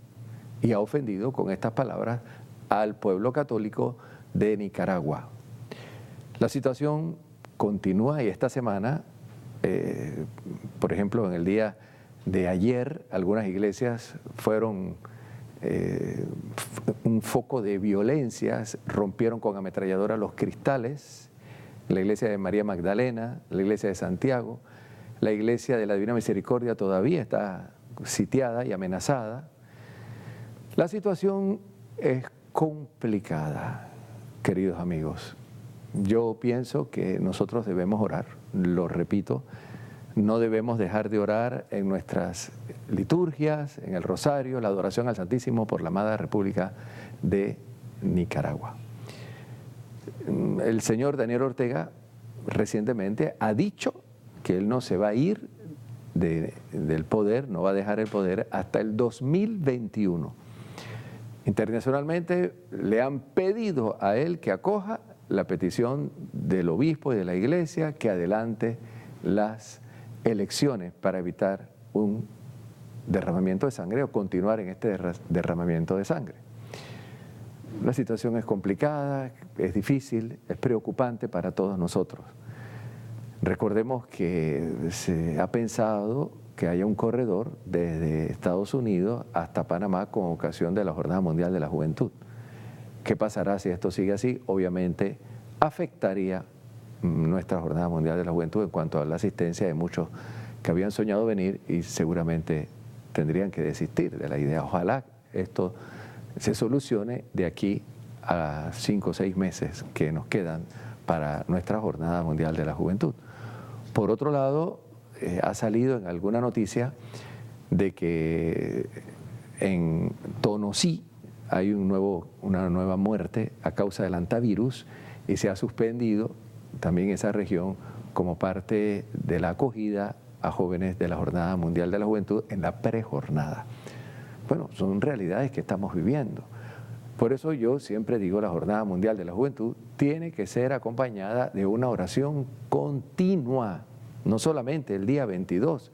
y ha ofendido con estas palabras al pueblo católico de Nicaragua. La situación continúa y esta semana Por ejemplo, en el día de ayer, algunas iglesias fueron un foco de violencias, rompieron con ametralladora los cristales, la iglesia de María Magdalena, la iglesia de Santiago, la iglesia de la Divina Misericordia todavía está sitiada y amenazada. La situación es complicada, queridos amigos. Yo pienso que nosotros debemos orar, lo repito, no debemos dejar de orar en nuestras liturgias, en el rosario, la adoración al Santísimo por la amada República de Nicaragua. El señor Daniel Ortega recientemente ha dicho que él no se va a ir del poder, no va a dejar el poder hasta el 2021. Internacionalmente le han pedido a él que acoja la petición del obispo y de la iglesia que adelante las elecciones para evitar un derramamiento de sangre o continuar en este derramamiento de sangre. La situación es complicada, es difícil, es preocupante para todos nosotros. Recordemos que se ha pensado que haya un corredor desde Estados Unidos hasta Panamá con ocasión de la Jornada Mundial de la Juventud. ¿Qué pasará si esto sigue así? Obviamente afectaría nuestra Jornada Mundial de la Juventud en cuanto a la asistencia de muchos que habían soñado venir y seguramente tendrían que desistir de la idea. Ojalá esto se solucione de aquí a 5 o 6 meses que nos quedan para nuestra Jornada Mundial de la Juventud. Por otro lado, ha salido en alguna noticia de que en Tonosí hay una nueva muerte a causa del antivirus y se ha suspendido también esa región como parte de la acogida a jóvenes de la Jornada Mundial de la Juventud en la prejornada. Bueno, son realidades que estamos viviendo. Por eso yo siempre digo, la Jornada Mundial de la Juventud tiene que ser acompañada de una oración continua, no solamente el día 22.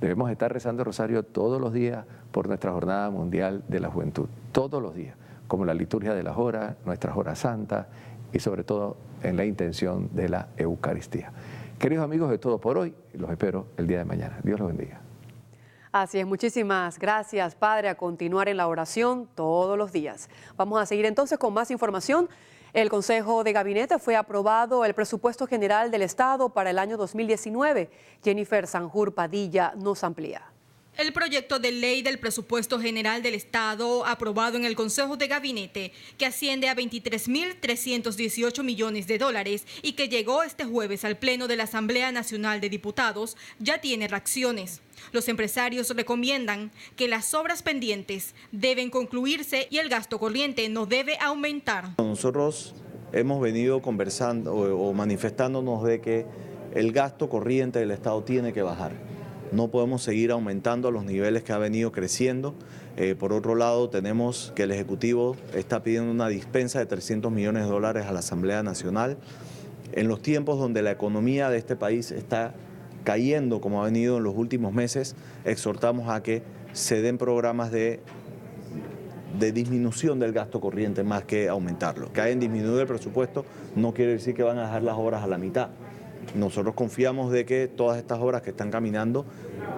Debemos estar rezando el rosario todos los días por nuestra Jornada Mundial de la Juventud, todos los días, como la liturgia de las horas, nuestras horas santas y sobre todo en la intención de la Eucaristía. Queridos amigos, es todo por hoy. Los espero el día de mañana. Dios los bendiga. Así es, muchísimas gracias, Padre, a continuar en la oración todos los días. Vamos a seguir entonces con más información. El Consejo de Gabinete fue aprobado el presupuesto general del Estado para el año 2019. Jennifer Sanjur Padilla nos amplía. El proyecto de ley del presupuesto general del Estado aprobado en el Consejo de Gabinete, que asciende a 23.318 millones de dólares y que llegó este jueves al Pleno de la Asamblea Nacional de Diputados, ya tiene reacciones. Los empresarios recomiendan que las obras pendientes deben concluirse y el gasto corriente no debe aumentar. Nosotros hemos venido conversando o manifestándonos de que el gasto corriente del Estado tiene que bajar. No podemos seguir aumentando a los niveles que ha venido creciendo. Por otro lado, tenemos que el Ejecutivo está pidiendo una dispensa de 300 millones de dólares a la Asamblea Nacional. En los tiempos donde la economía de este país está cayendo, como ha venido en los últimos meses, exhortamos a que se den programas de disminución del gasto corriente más que aumentarlo. Que hayan disminuido el presupuesto no quiere decir que van a dejar las obras a la mitad. Nosotros confiamos de que todas estas obras que están caminando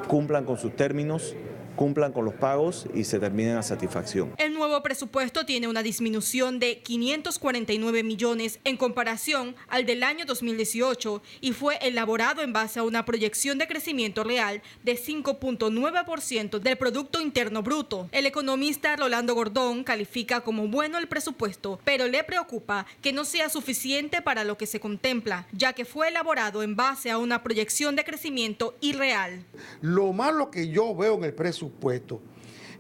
cumplan con sus términos, cumplan con los pagos y se terminen a satisfacción. El nuevo presupuesto tiene una disminución de 549 millones en comparación al del año 2018 y fue elaborado en base a una proyección de crecimiento real de 5.9% del Producto Interno Bruto. El economista Rolando Gordón califica como bueno el presupuesto, pero le preocupa que no sea suficiente para lo que se contempla, ya que fue elaborado en base a una proyección de crecimiento irreal. Lo malo que yo veo en el presupuesto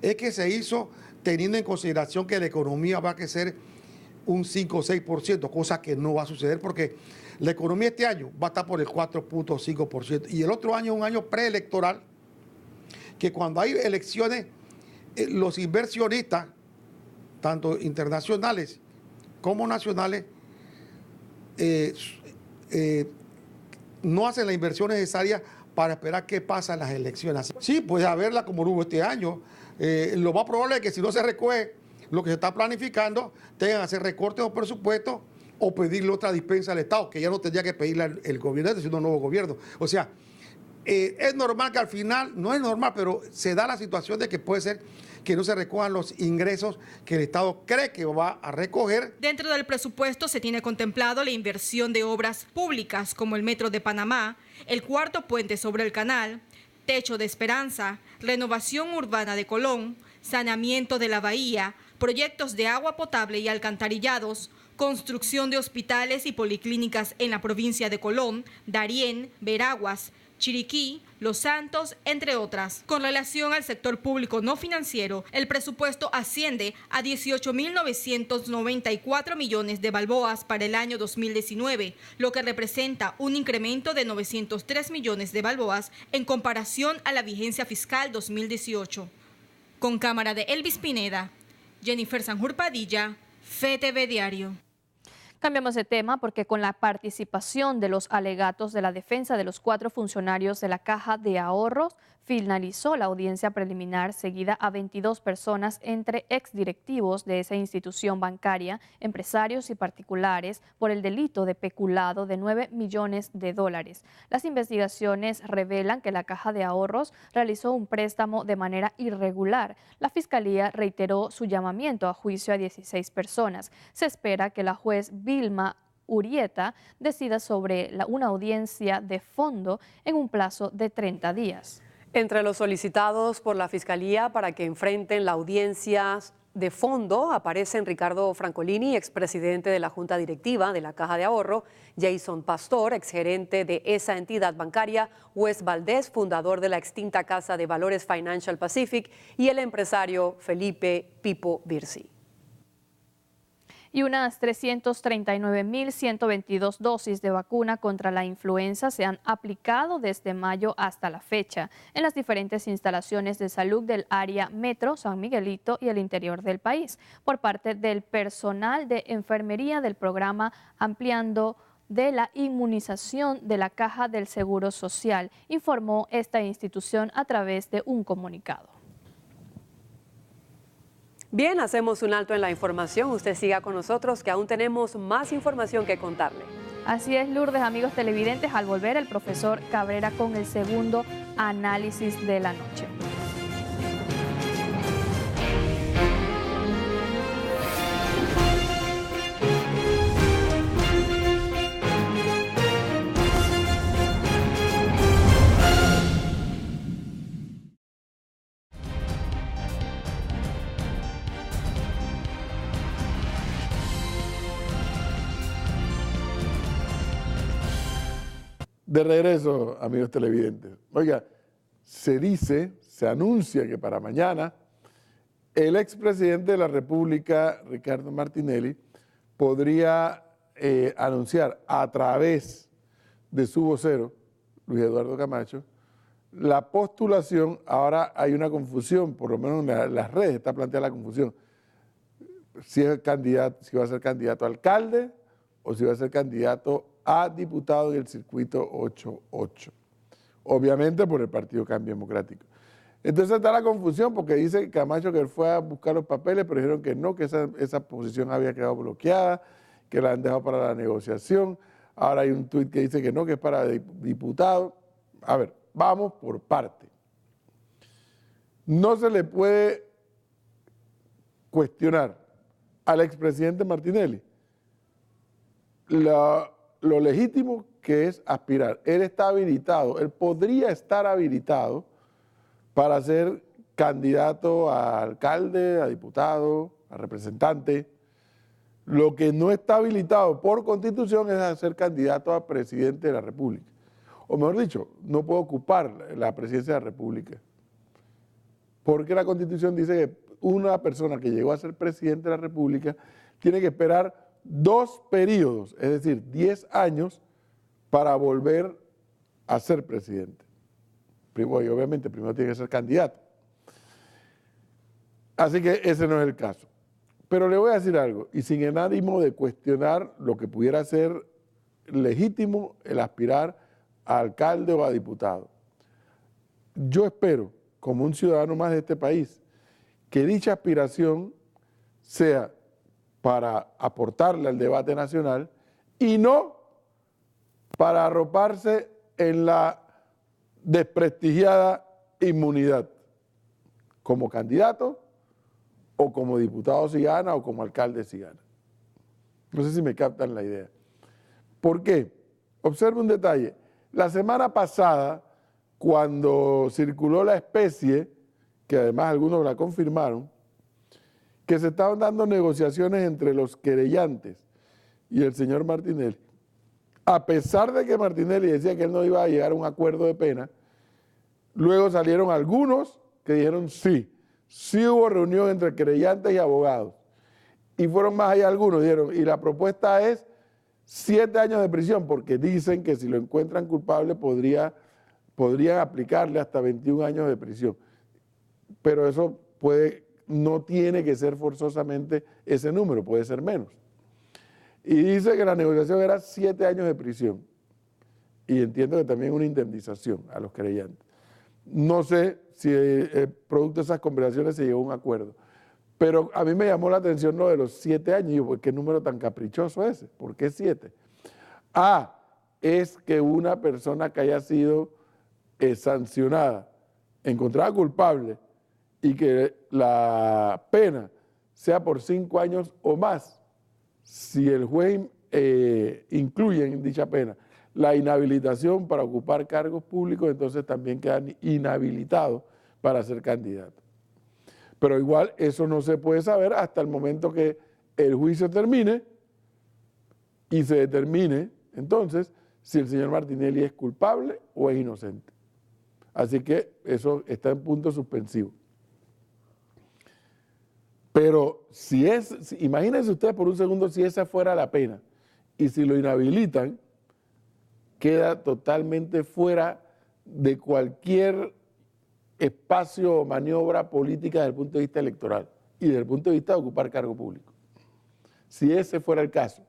es que se hizo teniendo en consideración que la economía va a crecer un 5 o 6%, cosa que no va a suceder porque la economía este año va a estar por el 4.5% y el otro año es un año preelectoral que cuando hay elecciones los inversionistas, tanto internacionales como nacionales, no hacen la inversión necesaria para esperar qué pasa en las elecciones. Sí, puede haberla como hubo este año. Lo más probable es que si no se recoge lo que se está planificando, tengan que hacer recortes o presupuestos o pedirle otra dispensa al Estado, que ya no tendría que pedirle el gobierno, sino un nuevo gobierno. O sea, es normal que al final, no es normal, pero se da la situación de que puede ser que no se recojan los ingresos que el Estado cree que va a recoger. Dentro del presupuesto se tiene contemplado la inversión de obras públicas como el Metro de Panamá, el cuarto puente sobre el canal, Techo de Esperanza, renovación urbana de Colón, saneamiento de la bahía, proyectos de agua potable y alcantarillados, construcción de hospitales y policlínicas en la provincia de Colón, Darién, Veraguas, Chiriquí, Los Santos, entre otras. Con relación al sector público no financiero, el presupuesto asciende a 18.994 millones de balboas para el año 2019, lo que representa un incremento de 903 millones de balboas en comparación a la vigencia fiscal 2018. Con cámara de Elvis Pineda, Jennifer Sanjur Padilla, FETV Diario. Cambiamos de tema porque con la participación de los alegatos de la defensa de los 4 funcionarios de la Caja de Ahorros, finalizó la audiencia preliminar seguida a 22 personas entre exdirectivos de esa institución bancaria, empresarios y particulares por el delito de peculado de $9 millones. Las investigaciones revelan que la Caja de Ahorros realizó un préstamo de manera irregular. La Fiscalía reiteró su llamamiento a juicio a 16 personas. Se espera que la juez Vilma Urieta decida sobre una audiencia de fondo en un plazo de 30 días. Entre los solicitados por la Fiscalía para que enfrenten la audiencia de fondo aparecen Ricardo Francolini, expresidente de la Junta Directiva de la Caja de Ahorro, Jason Pastor, exgerente de esa entidad bancaria, Wes Valdés, fundador de la extinta Casa de Valores Financial Pacific, y el empresario Felipe Pipo Virsi. Y unas 339.122 dosis de vacuna contra la influenza se han aplicado desde mayo hasta la fecha en las diferentes instalaciones de salud del área metro, San Miguelito y el interior del país, por parte del personal de enfermería del programa Ampliando de la Inmunización de la Caja del Seguro Social, informó esta institución a través de un comunicado. Bien, hacemos un alto en la información. Usted siga con nosotros que aún tenemos más información que contarle. Así es, Lourdes, amigos televidentes. Al volver, el profesor Cabrera con el segundo análisis de la noche. De regreso, amigos televidentes. Oiga, se anuncia que para mañana el expresidente de la República, Ricardo Martinelli, podría anunciar a través de su vocero, Luis Eduardo Camacho, la postulación. Ahora hay una confusión, por lo menos en las redes está planteada la confusión, si va a ser candidato a alcalde o si va a ser candidato a diputado en el circuito 8-8, obviamente por el Partido Cambio Democrático. Entonces está la confusión porque dice Camacho que él fue a buscar los papeles, pero dijeron que no, que esa posición había quedado bloqueada, que la han dejado para la negociación. Ahora hay un tuit que dice que no, que es para diputado. A ver, vamos por parte. No se le puede cuestionar al expresidente Martinelli lo legítimo que es aspirar. Él está habilitado, él podría estar habilitado para ser candidato a alcalde, a diputado, a representante. Lo que no está habilitado por constitución es a ser candidato a presidente de la República. O mejor dicho, no puede ocupar la presidencia de la República. Porque la constitución dice que una persona que llegó a ser presidente de la República tiene que esperar 2 periodos, es decir, 10 años para volver a ser presidente. Y obviamente primero tiene que ser candidato. Así que ese no es el caso. Pero le voy a decir algo, y sin el ánimo de cuestionar lo que pudiera ser legítimo el aspirar a alcalde o a diputado. Yo espero, como un ciudadano más de este país, que dicha aspiración sea para aportarle al debate nacional y no para arroparse en la desprestigiada inmunidad como candidato o como diputado si gana o como alcalde si gana. No sé si me captan la idea. ¿Por qué? Observe un detalle. La semana pasada, cuando circuló la especie, que además algunos la confirmaron, que se estaban dando negociaciones entre los querellantes y el señor Martinelli, a pesar de que Martinelli decía que él no iba a llegar a un acuerdo de pena, luego salieron algunos que dijeron sí hubo reunión entre querellantes y abogados. Y fueron más allá algunos, dijeron, y la propuesta es 7 años de prisión, porque dicen que si lo encuentran culpable podrían aplicarle hasta 21 años de prisión. Pero eso no tiene que ser forzosamente ese número, puede ser menos. Y dice que la negociación era 7 años de prisión. Y entiendo que también una indemnización a los querellantes. No sé si producto de esas conversaciones se llegó a un acuerdo. Pero a mí me llamó la atención lo de los 7 años. Y yo, ¿qué número tan caprichoso es ese? ¿Por qué 7? Es que una persona que haya sido sancionada, encontrada culpable, y que la pena sea por 5 años o más, si el juez incluye en dicha pena la inhabilitación para ocupar cargos públicos, entonces también quedan inhabilitados para ser candidatos. Pero igual eso no se puede saber hasta el momento que el juicio termine y se determine entonces si el señor Martinelli es culpable o es inocente. Así que eso está en punto suspensivo. Pero imagínense ustedes por un segundo si esa fuera la pena y si lo inhabilitan, queda totalmente fuera de cualquier espacio o maniobra política desde el punto de vista electoral y desde el punto de vista de ocupar cargo público. Si ese fuera el caso.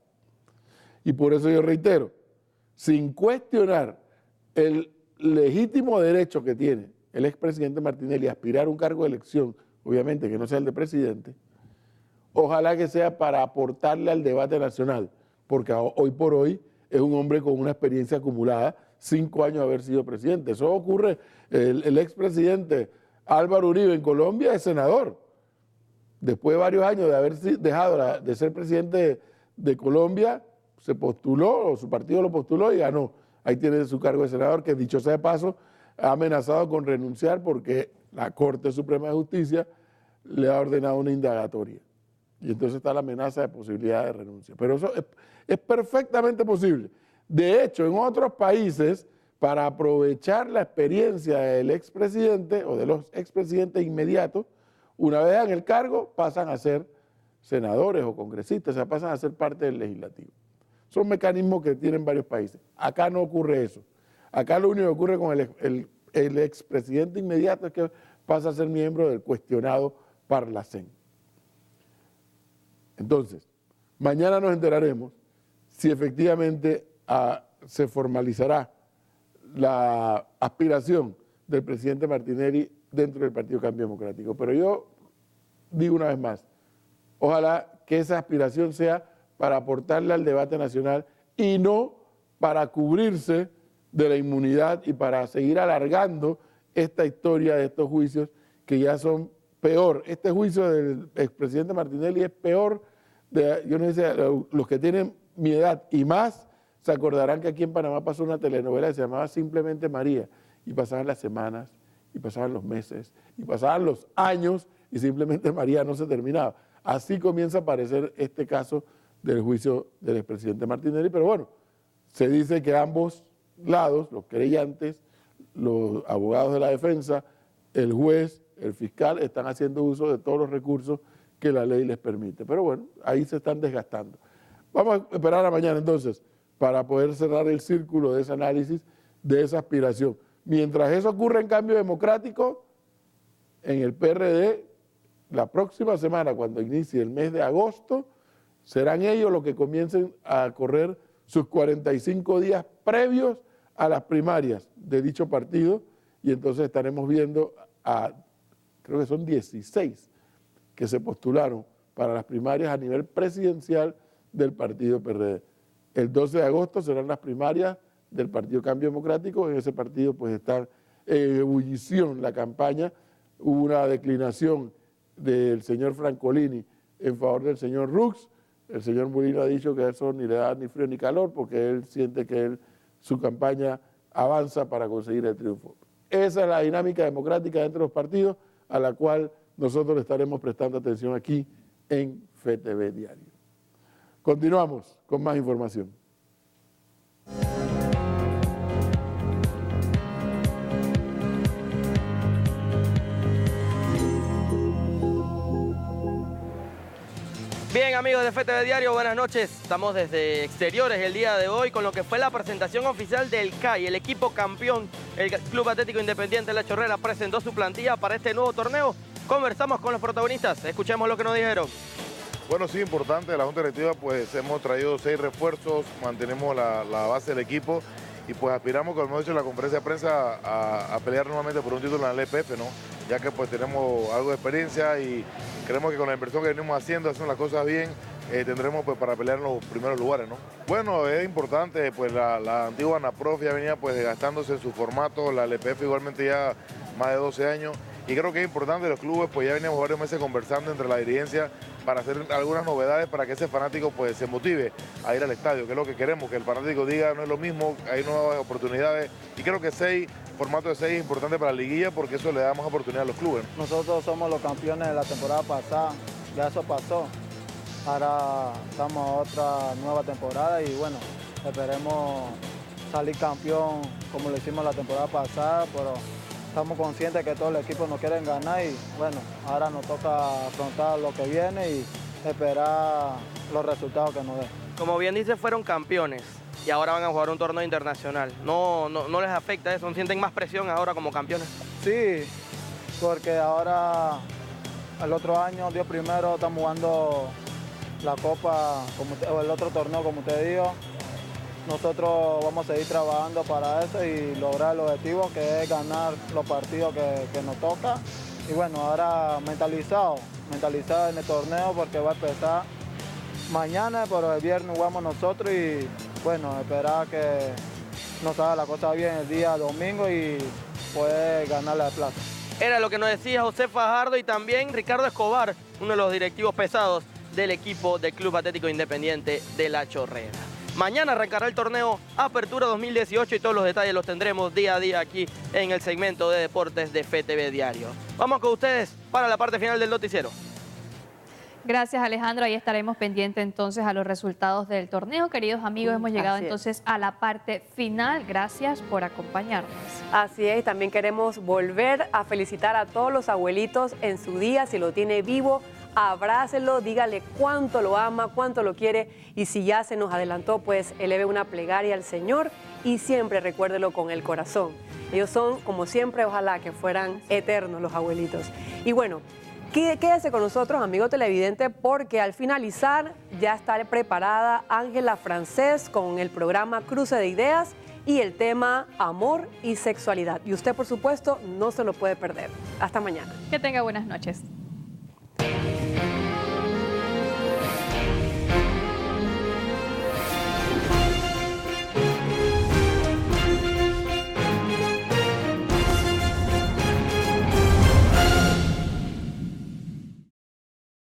Y por eso yo reitero, sin cuestionar el legítimo derecho que tiene el expresidente Martinelli a aspirar a un cargo de elección, obviamente que no sea el de presidente, ojalá que sea para aportarle al debate nacional, porque hoy por hoy es un hombre con una experiencia acumulada, 5 años de haber sido presidente. Eso ocurre, el expresidente Álvaro Uribe en Colombia es senador. Después de varios años de haber dejado de ser presidente de Colombia, se postuló, o su partido lo postuló y ganó. Ahí tiene su cargo de senador, que dicho sea de paso, ha amenazado con renunciar porque la Corte Suprema de Justicia le ha ordenado una indagatoria. Y entonces está la amenaza de posibilidad de renuncia. Pero eso es perfectamente posible. De hecho, en otros países, para aprovechar la experiencia del expresidente o de los expresidentes inmediatos, una vez en el cargo pasan a ser senadores o congresistas, o sea, pasan a ser parte del legislativo. Son mecanismos que tienen varios países. Acá no ocurre eso. Acá lo único que ocurre con el expresidente inmediato es que pasa a ser miembro del cuestionado Parlacén. Entonces, mañana nos enteraremos si efectivamente se formalizará la aspiración del presidente Martinelli dentro del Partido Cambio Democrático. Pero yo digo una vez más, ojalá que esa aspiración sea para aportarle al debate nacional y no para cubrirse de la inmunidad y para seguir alargando esta historia de estos juicios que ya son peor. Este juicio del expresidente Martinelli es peor, yo no sé, los que tienen mi edad y más se acordarán que aquí en Panamá pasó una telenovela que se llamaba Simplemente María y pasaban las semanas y pasaban los meses y pasaban los años y Simplemente María no se terminaba. Así comienza a aparecer este caso del juicio del expresidente Martinelli, pero bueno, se dice que ambos lados, los querellantes, los abogados de la defensa, el juez, el fiscal, están haciendo uso de todos los recursos que la ley les permite. Pero bueno, ahí se están desgastando. Vamos a esperar a mañana entonces para poder cerrar el círculo de ese análisis, de esa aspiración. Mientras eso ocurre en Cambio Democrático, en el PRD, la próxima semana, cuando inicie el mes de agosto, serán ellos los que comiencen a correr sus 45 días previos a las primarias de dicho partido y entonces estaremos viendo creo que son 16 que se postularon para las primarias a nivel presidencial del partido PRD. El 12 de agosto serán las primarias del Partido Cambio Democrático. En ese partido pues están ebullición la campaña, hubo una declinación del señor Francolini en favor del señor Rux. El señor Mulino ha dicho que eso ni le da ni frío ni calor porque él siente que su campaña avanza para conseguir el triunfo. Esa es la dinámica democrática entre los partidos a la cual nosotros le estaremos prestando atención aquí en FTV Diario. Continuamos con más información. Bien, amigos de FTV Diario, buenas noches. Estamos desde exteriores el día de hoy con lo que fue la presentación oficial del CAI, el equipo campeón. El Club Atlético Independiente La Chorrera presentó su plantilla para este nuevo torneo. Conversamos con los protagonistas, escuchemos lo que nos dijeron. Bueno, sí, importante, la Junta Directiva pues hemos traído 6 refuerzos, mantenemos la base del equipo y pues aspiramos, como hemos dicho en la conferencia de prensa, a pelear nuevamente por un título en la LPF, ¿no? Ya que pues tenemos algo de experiencia y creemos que con la inversión que venimos haciendo las cosas bien, tendremos pues para pelear en los primeros lugares, ¿no? Bueno, es importante, pues la antigua ANAPROF ya venía pues desgastándose en su formato, la LPF igualmente ya más de 12 años, y creo que es importante, los clubes pues ya veníamos varios meses conversando entre la dirigencia para hacer algunas novedades para que ese fanático pues se motive a ir al estadio, que es lo que queremos, que el fanático diga no es lo mismo, hay nuevas oportunidades, y creo que formato de 6 es importante para la liguilla porque eso le da más oportunidad a los clubes. Nosotros somos los campeones de la temporada pasada, ya eso pasó. Ahora estamos a otra nueva temporada y bueno, esperemos salir campeón como lo hicimos la temporada pasada, pero estamos conscientes que todos los equipos nos quieren ganar y bueno, ahora nos toca afrontar lo que viene y esperar los resultados que nos den. Como bien dice, fueron campeones y ahora van a jugar un torneo internacional. ¿No les afecta eso? ¿Sienten más presión ahora como campeones? Sí, porque ahora el otro año, Dios primero, estamos jugando la Copa, o el otro torneo, como usted dijo. Nosotros vamos a seguir trabajando para eso y lograr el objetivo, que es ganar los partidos que nos toca. Y bueno, ahora mentalizado en el torneo porque va a empezar mañana, pero el viernes jugamos nosotros y bueno, esperar que nos haga la cosa bien el día domingo y poder ganar la plaza. Era lo que nos decía José Fajardo y también Ricardo Escobar, uno de los directivos pesados del equipo del Club Atlético Independiente de La Chorrera. Mañana arrancará el torneo Apertura 2018 y todos los detalles los tendremos día a día aquí en el segmento de deportes de FTV Diario. Vamos con ustedes para la parte final del noticiero. Gracias, Alejandro. Ahí estaremos pendientes entonces a los resultados del torneo. Queridos amigos, hemos llegado entonces a la parte final. Gracias por acompañarnos. Así es, también queremos volver a felicitar a todos los abuelitos en su día. Si lo tiene vivo, abrácelo, dígale cuánto lo ama, cuánto lo quiere, y si ya se nos adelantó, pues eleve una plegaria al Señor y siempre recuérdelo con el corazón. Ellos son, como siempre, ojalá que fueran eternos los abuelitos. Y bueno, quédese con nosotros, amigo televidente, porque al finalizar ya está preparada Ángela Francés con el programa Cruce de Ideas y el tema Amor y Sexualidad. Y usted, por supuesto, no se lo puede perder. Hasta mañana. Que tenga buenas noches.